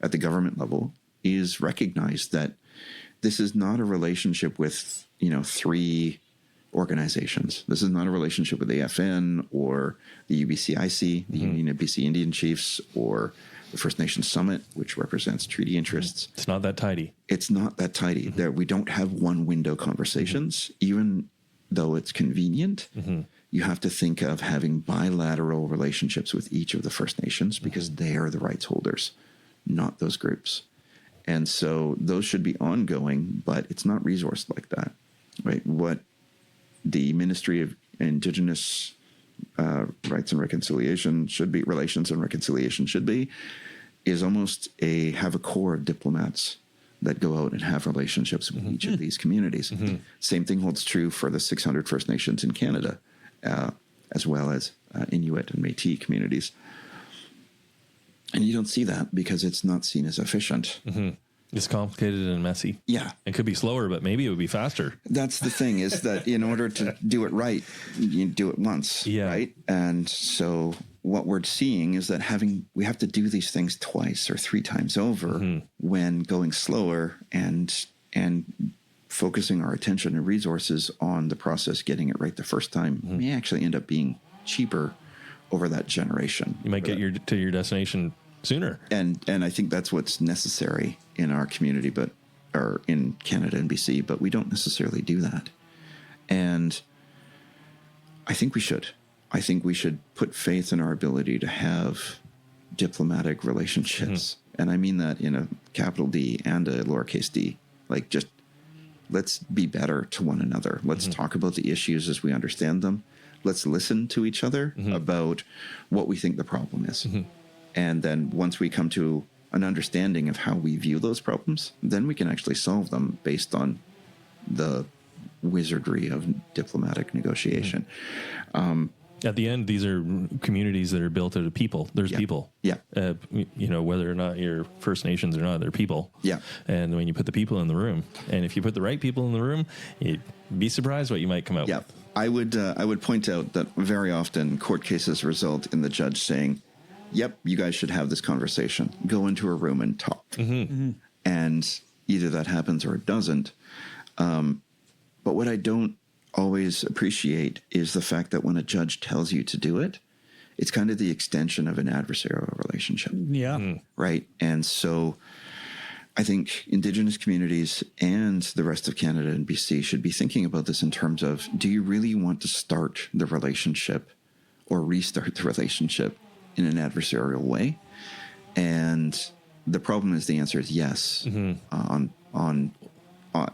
at the government level is recognize that this is not a relationship with, three organizations. This is not a relationship with AFN or the UBCIC, the Union of BC Indian Chiefs, or the First Nations Summit, which represents treaty interests. It's not that tidy. It's not that tidy. There, we don't have one window conversations, even though it's convenient. You have to think of having bilateral relationships with each of the First Nations because they are the rights holders, not those groups. And so those should be ongoing, but it's not resourced like that, right? What the Ministry of Indigenous Rights and Reconciliation should be, Relations and Reconciliation should be, is almost have a core of diplomats that go out and have relationships with each of these communities. Same thing holds true for the 600 First Nations in Canada, as well as Inuit and Métis communities. And you don't see that because it's not seen as efficient. It's complicated and messy. Yeah. It could be slower, but maybe it would be faster. That's the thing, is that in order to do it right, you do it once, right? And so what we're seeing is that we have to do these things twice or three times over when going slower and focusing our attention and resources on the process, getting it right the first time may actually end up being cheaper over that generation. You might get to your destination sooner. And I think that's what's necessary in our community, or in Canada and BC, but we don't necessarily do that. And I think we should. I think we should put faith in our ability to have diplomatic relationships. And I mean that in a capital D and a lowercase d. Like, just let's be better to one another. Let's talk about the issues as we understand them. Let's listen to each other about what we think the problem is. And then once we come to an understanding of how we view those problems, then we can actually solve them based on the wizardry of diplomatic negotiation. At the end, these are communities that are built out of people. There's people. Yeah. Whether or not you're First Nations or not, they're people. Yeah. And when you put the people in the room, and if you put the right people in the room, you'd be surprised what you might come out with. I would point out that very often court cases result in the judge saying, yep, you guys should have this conversation. Go into a room and talk. And either that happens or it doesn't. But what I don't always appreciate is the fact that when a judge tells you to do it, it's kind of the extension of an adversarial relationship. Right? And so I think Indigenous communities and the rest of Canada and BC should be thinking about this in terms of, do you really want to start the relationship or restart the relationship in an adversarial way? And the problem is, the answer is yes,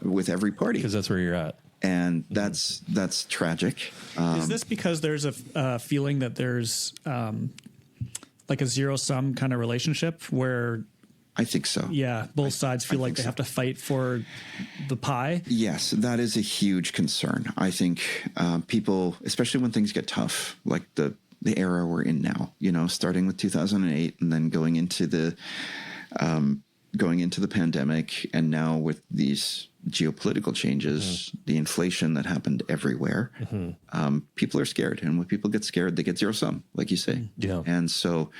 with every party. Because that's where you're at. And that's tragic. Is this because there's a feeling that there's like a zero-sum kind of relationship where... I think so. Yeah, both sides feel like they have to fight for the pie? Yes, that is a huge concern. I think people, especially when things get tough, like the the era we're in now, starting with 2008 and then going into the pandemic, and now with these geopolitical changes, the inflation that happened everywhere, people are scared. And when people get scared, they get zero sum, like you say. Yeah. And so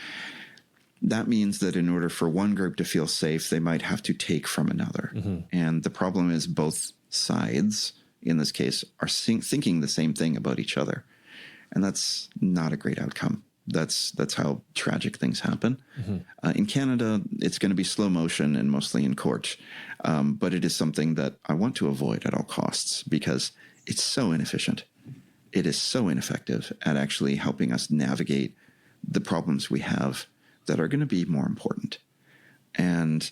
that means that in order for one group to feel safe, they might have to take from another. And the problem is both sides, in this case, are thinking the same thing about each other. And that's not a great outcome. That's how tragic things happen. In Canada, it's going to be slow motion and mostly in court. But it is something that I want to avoid at all costs because it's so inefficient. It is so ineffective at actually helping us navigate the problems we have that are going to be more important. And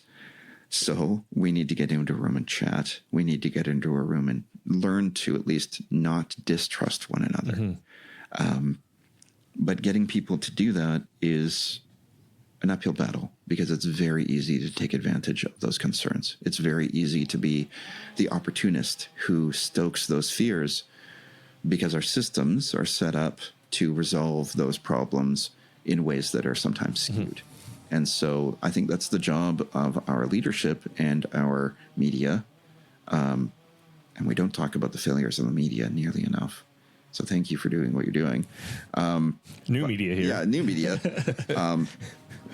so we need to get into a room and chat. We need to get into a room and learn to at least not distrust one another. But getting people to do that is an uphill battle because it's very easy to take advantage of those concerns. It's very easy to be the opportunist who stokes those fears because our systems are set up to resolve those problems in ways that are sometimes skewed. And so I think that's the job of our leadership and our media. And we don't talk about the failures of the media nearly enough. So thank you for doing what you're doing. Media here. Yeah, new media.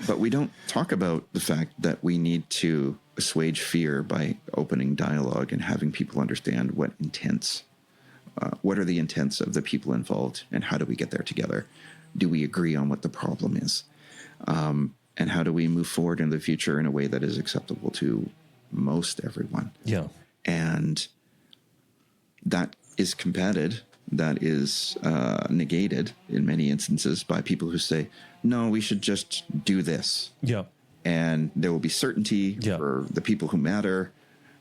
But we don't talk about the fact that we need to assuage fear by opening dialogue and having people understand what are the intents of the people involved, and how do we get there together? Do we agree on what the problem is? And how do we move forward in the future in a way that is acceptable to most everyone? Yeah. And that is combated, that is negated in many instances by people who say, no, we should just do this. Yeah. And there will be certainty for the people who matter.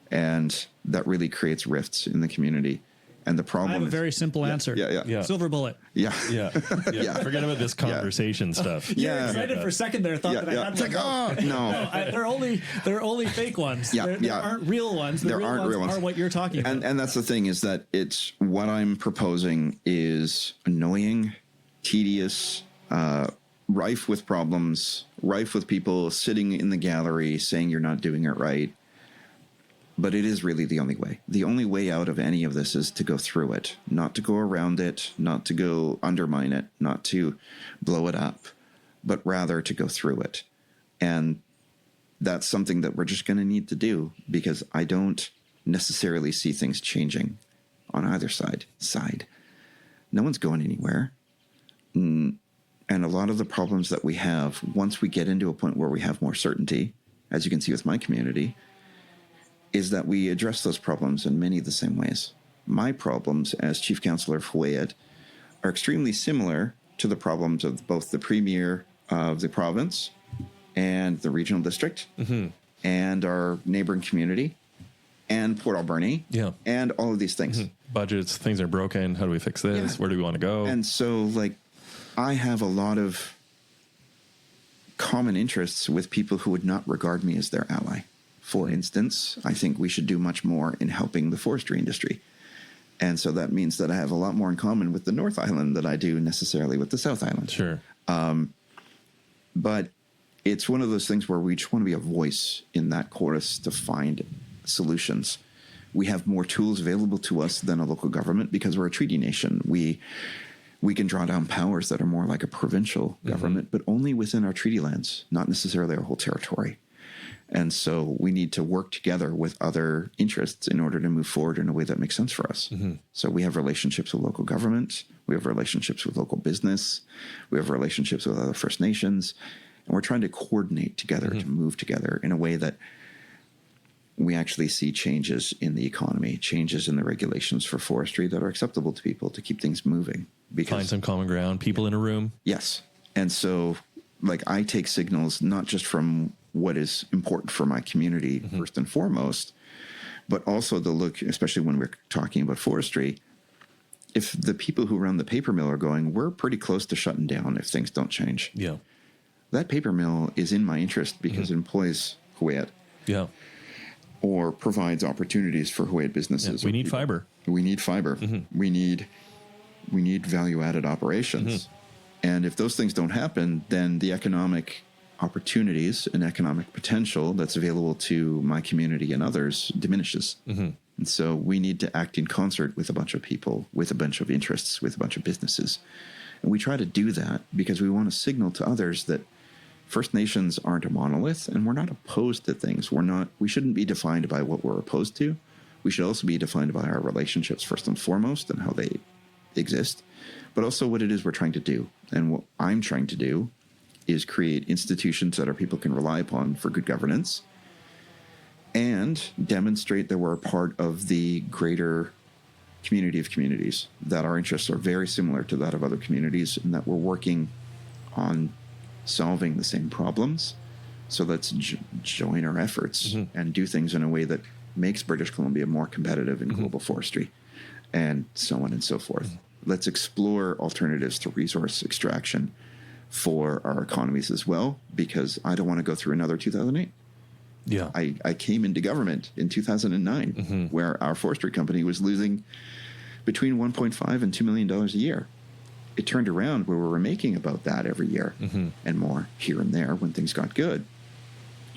And that really creates rifts in the community. And the problem I have a is, very simple answer. Yeah. Silver bullet. Yeah. Forget about this conversation stuff. You're excited for a second there. Thought that I had It's like, no. They're only fake ones. There aren't real ones. The real ones are what you're talking about. And that's the thing, is that it's what I'm proposing is annoying, tedious, rife with problems, rife with people sitting in the gallery saying you're not doing it right. But it is really the only way. The only way out of any of this is to go through it, not to go around it, not to go undermine it, not to blow it up, but rather to go through it. And that's something that we're just going to need to do, because I don't necessarily see things changing on either side. No one's going anywhere. And a lot of the problems that we have, once we get into a point where we have more certainty, as you can see with my community, is that we address those problems in many of the same ways. My problems as Chief Councillor of Huu-ay-aht are extremely similar to the problems of both the Premier of the province and the Regional District and our neighboring community and Port Alberni and all of these things. Budgets, things are broken. How do we fix this? Yeah. Where do we want to go? And so, I have a lot of common interests with people who would not regard me as their ally. For instance, I think we should do much more in helping the forestry industry. And so that means that I have a lot more in common with the North Island than I do necessarily with the South Island. Sure. But it's one of those things where we just want to be a voice in that chorus to find solutions. We have more tools available to us than a local government because we're a treaty nation. We can draw down powers that are more like a provincial government, but only within our treaty lands, not necessarily our whole territory. And so we need to work together with other interests in order to move forward in a way that makes sense for us. So we have relationships with local government. We have relationships with local business. We have relationships with other First Nations. And we're trying to coordinate together to move together in a way that we actually see changes in the economy, changes in the regulations for forestry that are acceptable to people to keep things moving. Find some common ground, people in a room. Yes. And so, I take signals not just from what is important for my community first and foremost, but also the look, especially when we're talking about forestry, if the people who run the paper mill are going, we're pretty close to shutting down if things don't change. Yeah. That paper mill is in my interest because it employs Huu-ay-aht. Yeah. Or provides opportunities for Huu-ay-aht businesses. We need fiber. We need fiber. We need value-added operations. And if those things don't happen, then the economic opportunities and economic potential that's available to my community and others diminishes. And so we need to act in concert with a bunch of people, with a bunch of interests, with a bunch of businesses. And we try to do that because we want to signal to others that First Nations aren't a monolith, and we're not opposed to things. We shouldn't be defined by what we're opposed to. We should also be defined by our relationships first and foremost and how they exist, but also what it is we're trying to do. And what I'm trying to do is create institutions that our people can rely upon for good governance and demonstrate that we're a part of the greater community of communities, that our interests are very similar to that of other communities, and that we're working on solving the same problems. So let's join our efforts and do things in a way that makes British Columbia more competitive in global forestry, and so on and so forth. Let's explore alternatives to resource extraction for our economies as well, because I don't want to go through another 2008. Yeah. I came into government in 2009, where our forestry company was losing between $1.5 and $2 million a year. It turned around where we were making about that every year and more here and there when things got good.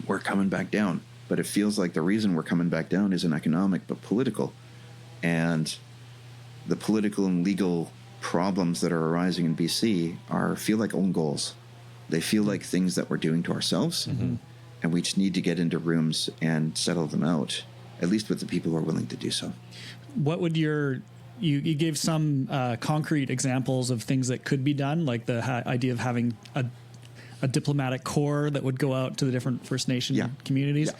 We're coming back down. But it feels like the reason we're coming back down isn't economic, but political. And the political and legal problems that are arising in BC feel like own goals. They feel like things that we're doing to ourselves. And we just need to get into rooms and settle them out, at least with the people who are willing to do so. What would you gave some concrete examples of things that could be done, like the idea of having a diplomatic corps that would go out to the different First Nation communities.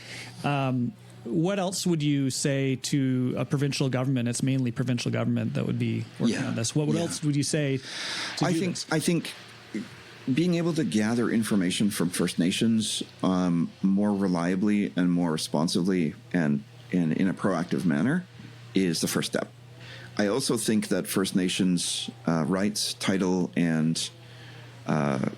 What else would you say to a provincial government? It's mainly provincial government that would be working on this. What else would you say to do this? I think being able to gather information from First Nations more reliably and more responsibly and in a proactive manner is the first step. I also think that First Nations rights, title, and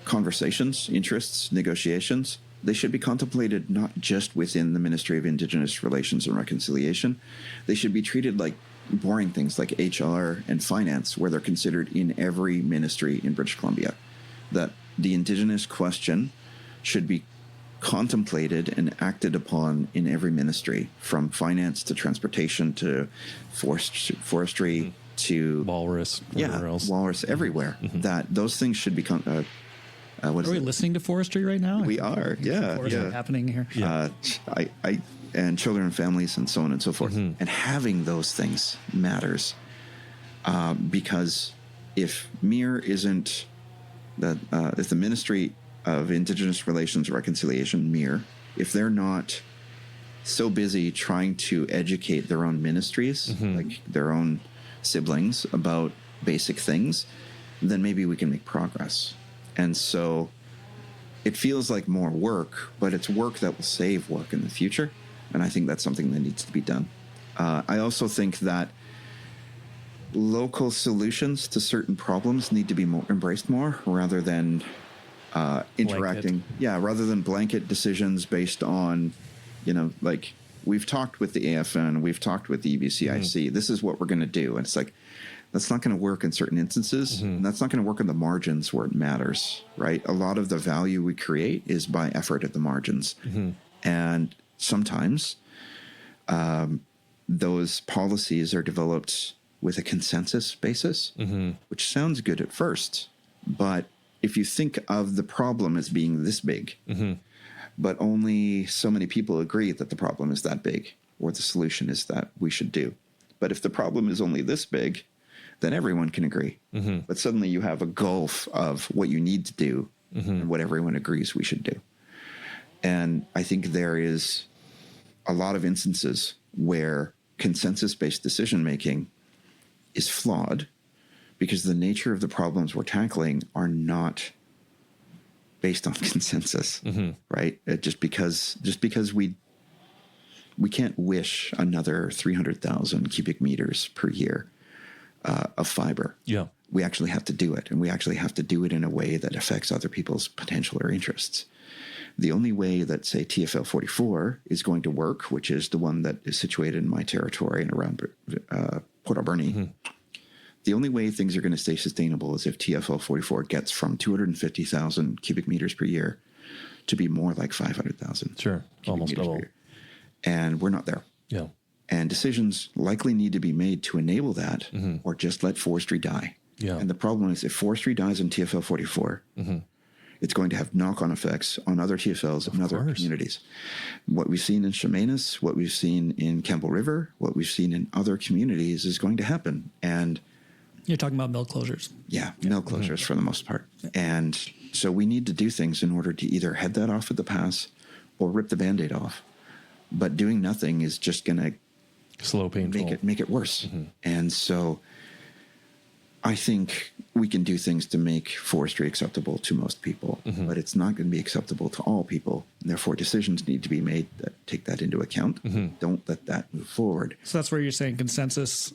conversations, interests, negotiations, they should be contemplated not just within the Ministry of Indigenous Relations and Reconciliation. They should be treated like boring things like HR and finance, where they're considered in every ministry in British Columbia. That the Indigenous question should be contemplated and acted upon in every ministry, from finance to transportation to forestry to walrus, else. Walrus everywhere. That those things should become. Are we listening to forestry right now? We are, Forestry happening here. And children and families and so on and so forth. And having those things matters, because if MIR isn't that, if the Ministry of Indigenous Relations and Reconciliation, MIR, if they're not so busy trying to educate their own ministries, like their own siblings, about basic things, then maybe we can make progress. And so it feels like more work, but it's work that will save work in the future. And I think that's something that needs to be done. I also think that local solutions to certain problems need to be embraced more, rather than interacting. Rather than blanket decisions based on, like we've talked with the AFN, we've talked with the EBCIC. This is what we're going to do. And it's like, that's not going to work in certain instances. And that's not going to work in the margins where it matters, right? A lot of the value we create is by effort at the margins. And sometimes those policies are developed with a consensus basis, which sounds good at first. But if you think of the problem as being this big, but only so many people agree that the problem is that big, or the solution is that we should do. But if the problem is only this big, then everyone can agree. But suddenly you have a gulf of what you need to do and what everyone agrees we should do. And I think there is a lot of instances where consensus-based decision-making is flawed because the nature of the problems we're tackling are not based on consensus, right? Just because we can't wish another 300,000 cubic meters per year of fiber. We actually have to do it, and we actually have to do it in a way that affects other people's potential or interests. The only way that, say, TFL 44 is going to work, which is the one that is situated in my territory and around Port Alberni, the only way things are going to stay sustainable is if TFL 44 gets from 250,000 cubic meters per year to be more like 500,000. Sure. Almost double. And we're not there. Yeah. And decisions likely need to be made to enable that, or just let forestry die. Yeah. And the problem is, if forestry dies in TFL 44, it's going to have knock-on effects on other TFLs and other communities. What we've seen in Chemainus, what we've seen in Campbell River, what we've seen in other communities is going to happen. And you're talking about mill closures. Yeah, mill closures for the most part. Yeah. And so we need to do things in order to either head that off at the pass or rip the Band-Aid off. But doing nothing is just going to slow, painful, make it worse. And so I think we can do things to make forestry acceptable to most people, but it's not going to be acceptable to all people. And therefore, decisions need to be made that take that into account. Don't let that move forward. So that's where you're saying consensus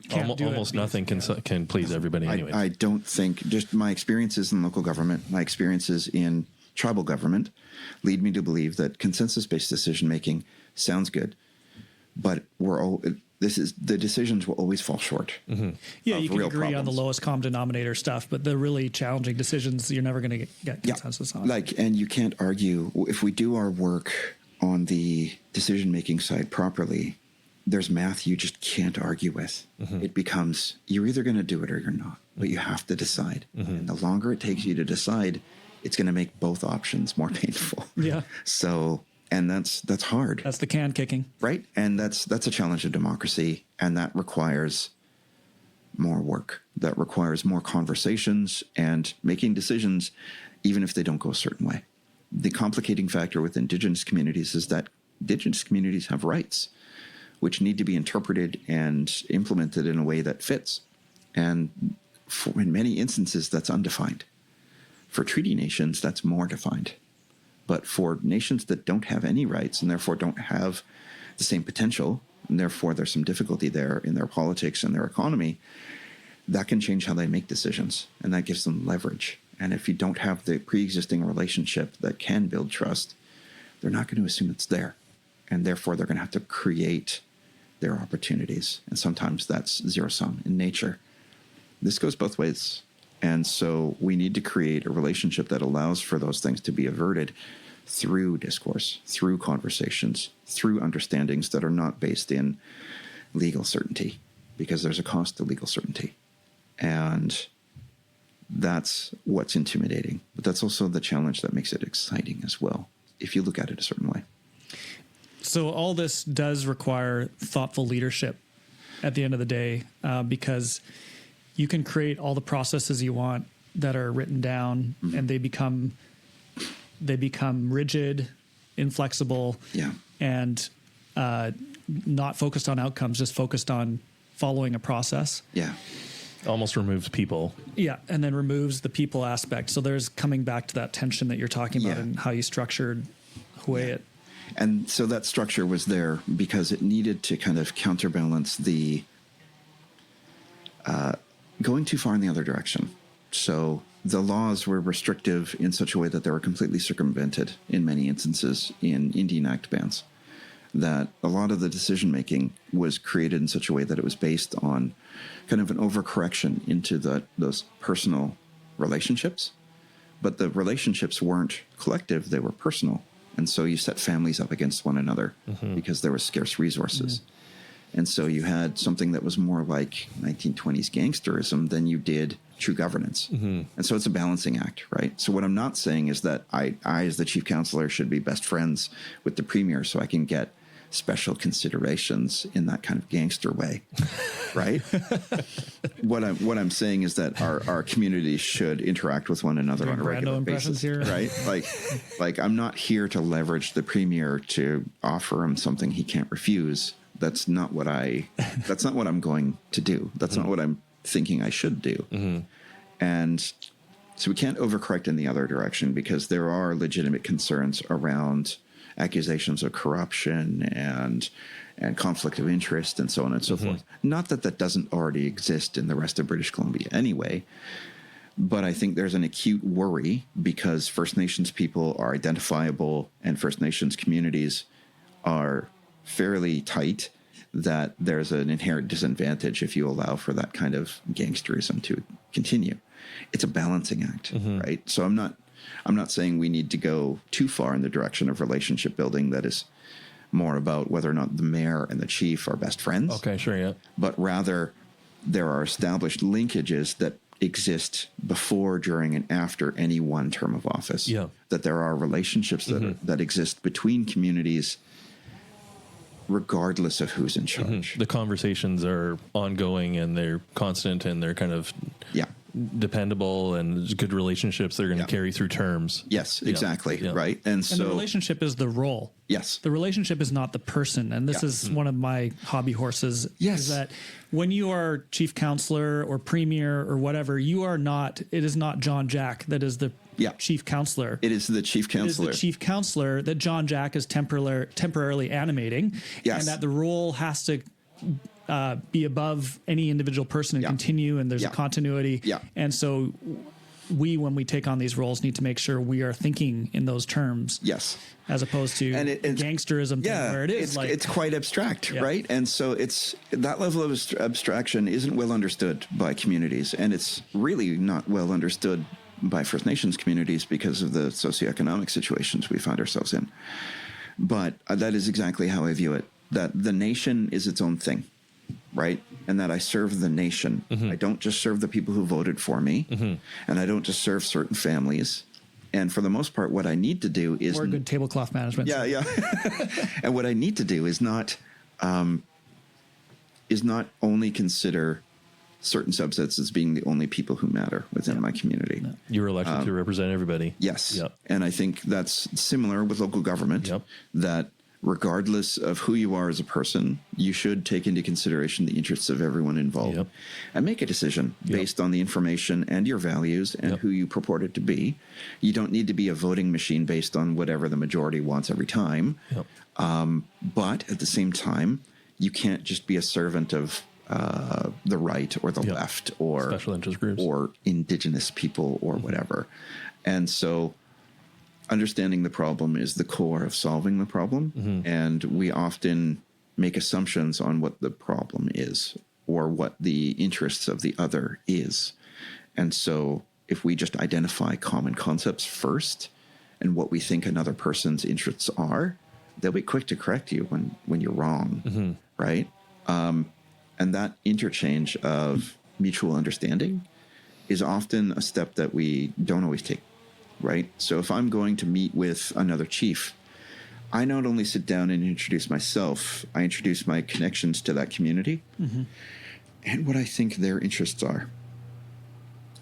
can't do almost nothing can please everybody anyway. I don't think, just my experiences in local government, my experiences in tribal government lead me to believe that consensus-based decision-making sounds good, but the decisions will always fall short. Yeah, you can agree on the lowest common denominator stuff, but the really challenging decisions, you're never going to get consensus on. And you can't argue. If we do our work on the decision-making side properly, there's math you just can't argue with. It becomes, you're either going to do it or you're not, but you have to decide. And the longer it takes you to decide, it's going to make both options more painful. Yeah. So, and that's hard. That's the can kicking. Right. And that's a challenge of democracy. And that requires more work. That requires more conversations and making decisions, even if they don't go a certain way. The complicating factor with Indigenous communities is that Indigenous communities have rights, which need to be interpreted and implemented in a way that fits. And in many instances, that's undefined. For treaty nations, that's more defined. But for nations that don't have any rights and therefore don't have the same potential, and therefore there's some difficulty there in their politics and their economy, that can change how they make decisions, and that gives them leverage. And if you don't have the pre-existing relationship that can build trust, they're not going to assume it's there. And therefore, they're going to have to create their opportunities. And sometimes that's zero-sum in nature. This goes both ways. And so we need to create a relationship that allows for those things to be averted through discourse, through conversations, through understandings that are not based in legal certainty, because there's a cost to legal certainty. And that's what's intimidating. But that's also the challenge that makes it exciting as well, if you look at it a certain way. So all this does require thoughtful leadership at the end of the day, because you can create all the processes you want that are written down, and they become rigid, inflexible, and not focused on outcomes, just focused on following a process. Yeah. Almost removes people. Yeah, and then removes the people aspect. So there's coming back to that tension that you're talking about and how you structured Huu-ay-aht. And so that structure was there because it needed to kind of counterbalance the going too far in the other direction. So the laws were restrictive in such a way that they were completely circumvented in many instances in Indian Act bans. That a lot of the decision-making was created in such a way that it was based on kind of an overcorrection into those personal relationships. But the relationships weren't collective, they were personal. And so you set families up against one another because there was scarce resources. And so you had something that was more like 1920s gangsterism than you did true governance. And so it's a balancing act, right? So what I'm not saying is that I as the chief councillor, should be best friends with the premier so I can get special considerations in that kind of gangster way, right? What I'm saying is that our communities should interact with one another on a regular basis, here. Right? Like I'm not here to leverage the premier to offer him something he can't refuse. That's not what I'm going to do. That's not what I'm thinking I should do. And so we can't overcorrect in the other direction because there are legitimate concerns around accusations of corruption and conflict of interest and so on and so forth. Not that doesn't already exist in the rest of British Columbia anyway, but I think there's an acute worry because First Nations people are identifiable and First Nations communities are fairly tight, that there's an inherent disadvantage if you allow for that kind of gangsterism to continue. It's a balancing act, right? So I'm not saying we need to go too far in the direction of relationship building that is more about whether or not the mayor and the chief are best friends. Okay, sure, yeah. But rather, there are established linkages that exist before, during, and after any one term of office. Yeah. That there are relationships that exist between communities regardless of who's in charge. The conversations are ongoing and they're constant and they're kind of dependable and good relationships that are going to carry through terms. Yes, exactly. Yeah. Right. And so the relationship is the role. Yes. The relationship is not the person. And this is one of my hobby horses. Yes. Is that when you are chief counselor or premier or whatever, you are not, it is not John Jack that is the chief counselor. It is the chief counselor. It is the chief counselor that John Jack is temporarily animating. Yes. And that the role has to be above any individual person and continue, and there's a continuity. Yeah. And so when we take on these roles, need to make sure we are thinking in those terms. Yes. As opposed to gangsterism thing where it is it's quite abstract, right? And so it's that level of abstraction isn't well understood by communities, and it's really not well understood by First Nations communities because of the socioeconomic situations we find ourselves in. But that is exactly how I view it, that the nation is its own thing, right? And that I serve the nation. I don't just serve the people who voted for me, and I don't just serve certain families. And for the most part, what I need to do is... Or good tablecloth management. Yeah. And what I need to do is not only consider certain subsets as being the only people who matter within my community. You were elected to represent everybody. Yes. Yep. And I think that's similar with local government, that regardless of who you are as a person, you should take into consideration the interests of everyone involved and make a decision based on the information and your values and who you purport it to be. You don't need to be a voting machine based on whatever the majority wants every time. But at the same time, you can't just be a servant of the right or the left or special interest groups or indigenous people or whatever. And so understanding the problem is the core of solving the problem. And we often make assumptions on what the problem is or what the interests of the other is. And so if we just identify common concepts first and what we think another person's interests are, they'll be quick to correct you when you're wrong, right? And that interchange of mutual understanding is often a step that we don't always take, right? So if I'm going to meet with another chief, I not only sit down and introduce myself, I introduce my connections to that community and what I think their interests are.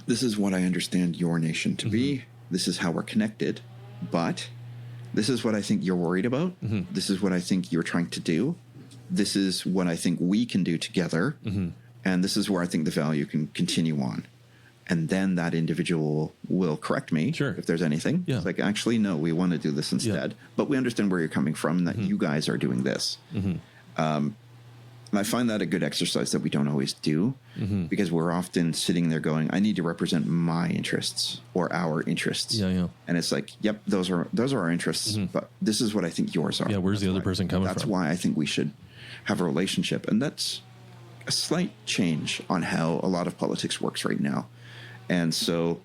This is what I understand your nation to be. This is how we're connected, but this is what I think you're worried about. This is what I think you're trying to do. This is what I think we can do together. And this is where I think the value can continue on. And then that individual will correct me if there's anything. It's like, actually, no, we want to do this instead. But we understand where you're coming from and that you guys are doing this. And I find that a good exercise that we don't always do because we're often sitting there going, I need to represent my interests or our interests. And it's like, yep, those are our interests, but this is what I think yours are. Where's the other person coming from? That's why I think we should have a relationship. And that's a slight change on how a lot of politics works right now. And so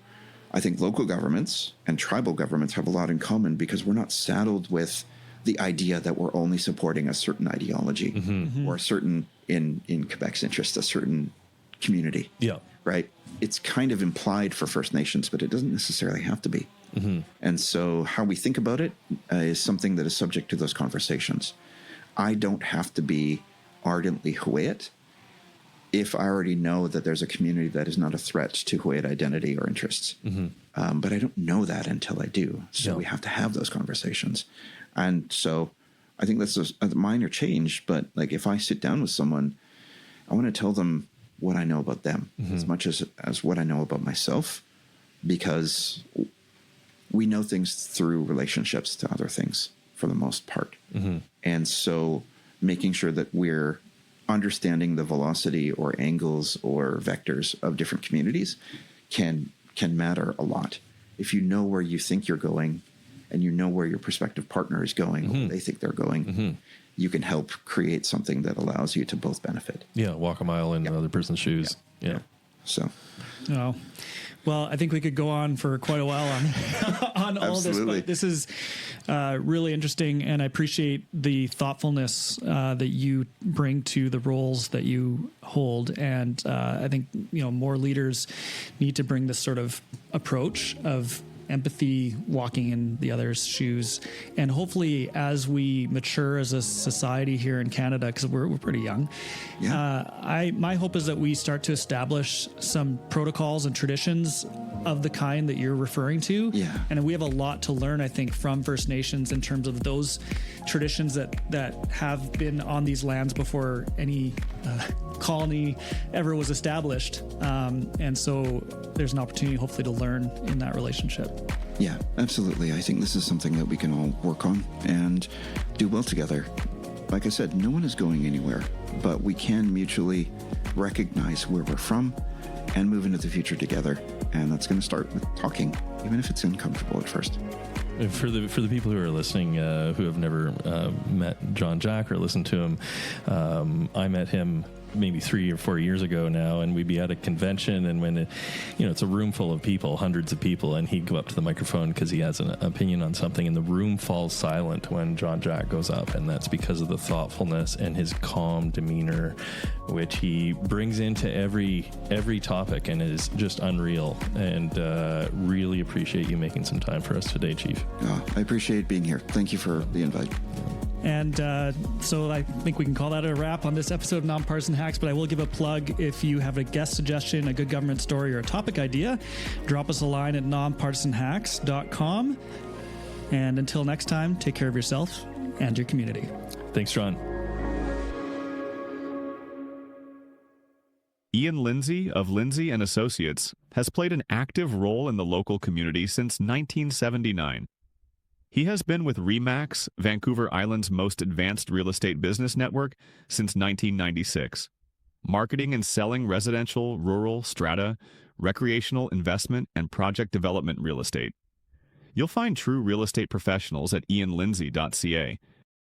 I think local governments and tribal governments have a lot in common because we're not saddled with the idea that we're only supporting a certain ideology or a certain, in Quebec's interest, a certain community. Right? It's kind of implied for First Nations, but it doesn't necessarily have to be. And so how we think about it is something that is subject to those conversations. I don't have to be ardently Huu-ay-aht if I already know that there's a community that is not a threat to Huu-ay-aht identity or interests. But I don't know that until I do. So we have to have those conversations. And so I think that's a minor change. But like if I sit down with someone, I want to tell them what I know about them as much as what I know about myself, because we know things through relationships to other things for the most part. And so making sure that we're understanding the velocity or angles or vectors of different communities can matter a lot. If you know where you think you're going and you know where your prospective partner is going, or where they think they're going, you can help create something that allows you to both benefit. Yeah, walk a mile in the other person's shoes. Yeah. So. Oh. Well, I think we could go on for quite a while on all this, but this is really interesting, and I appreciate the thoughtfulness that you bring to the roles that you hold. And I think more leaders need to bring this sort of approach of empathy, walking in the other's shoes, and hopefully, as we mature as a society here in Canada, because we're pretty young, my hope is that we start to establish some protocols and traditions of the kind that you're referring to. Yeah. And we have a lot to learn, I think, from First Nations in terms of those traditions that have been on these lands before any colony ever was established. And so there's an opportunity, hopefully, to learn in that relationship. Yeah, absolutely. I think this is something that we can all work on and do well together. Like I said, no one is going anywhere, but we can mutually recognize where we're from and move into the future together. And that's going to start with talking, even if it's uncomfortable at first. For the people who are listening who have never met John Jack or listened to him, I met him maybe 3 or 4 years ago now, and we'd be at a convention, and when it's a room full of people, hundreds of people, and he'd go up to the microphone because he has an opinion on something, and the room falls silent when John Jack goes up, and that's because of the thoughtfulness and his calm demeanor, which he brings into every topic, and is just unreal. And really appreciate you making some time for us today, Chief. I appreciate being here. Thank you for the invite. And so I think we can call that a wrap on this episode of Nonpartisan Hacks, but I will give a plug. If you have a guest suggestion, a good government story, or a topic idea, drop us a line at nonpartisanhacks.com. And until next time, take care of yourself and your community. Thanks, John. Ian Lindsay of Lindsay and Associates has played an active role in the local community since 1979. He has been with RE/MAX, Vancouver Island's most advanced real estate business network, since 1996, marketing and selling residential, rural, strata, recreational, investment, and project development real estate. You'll find true real estate professionals at ianlindsay.ca,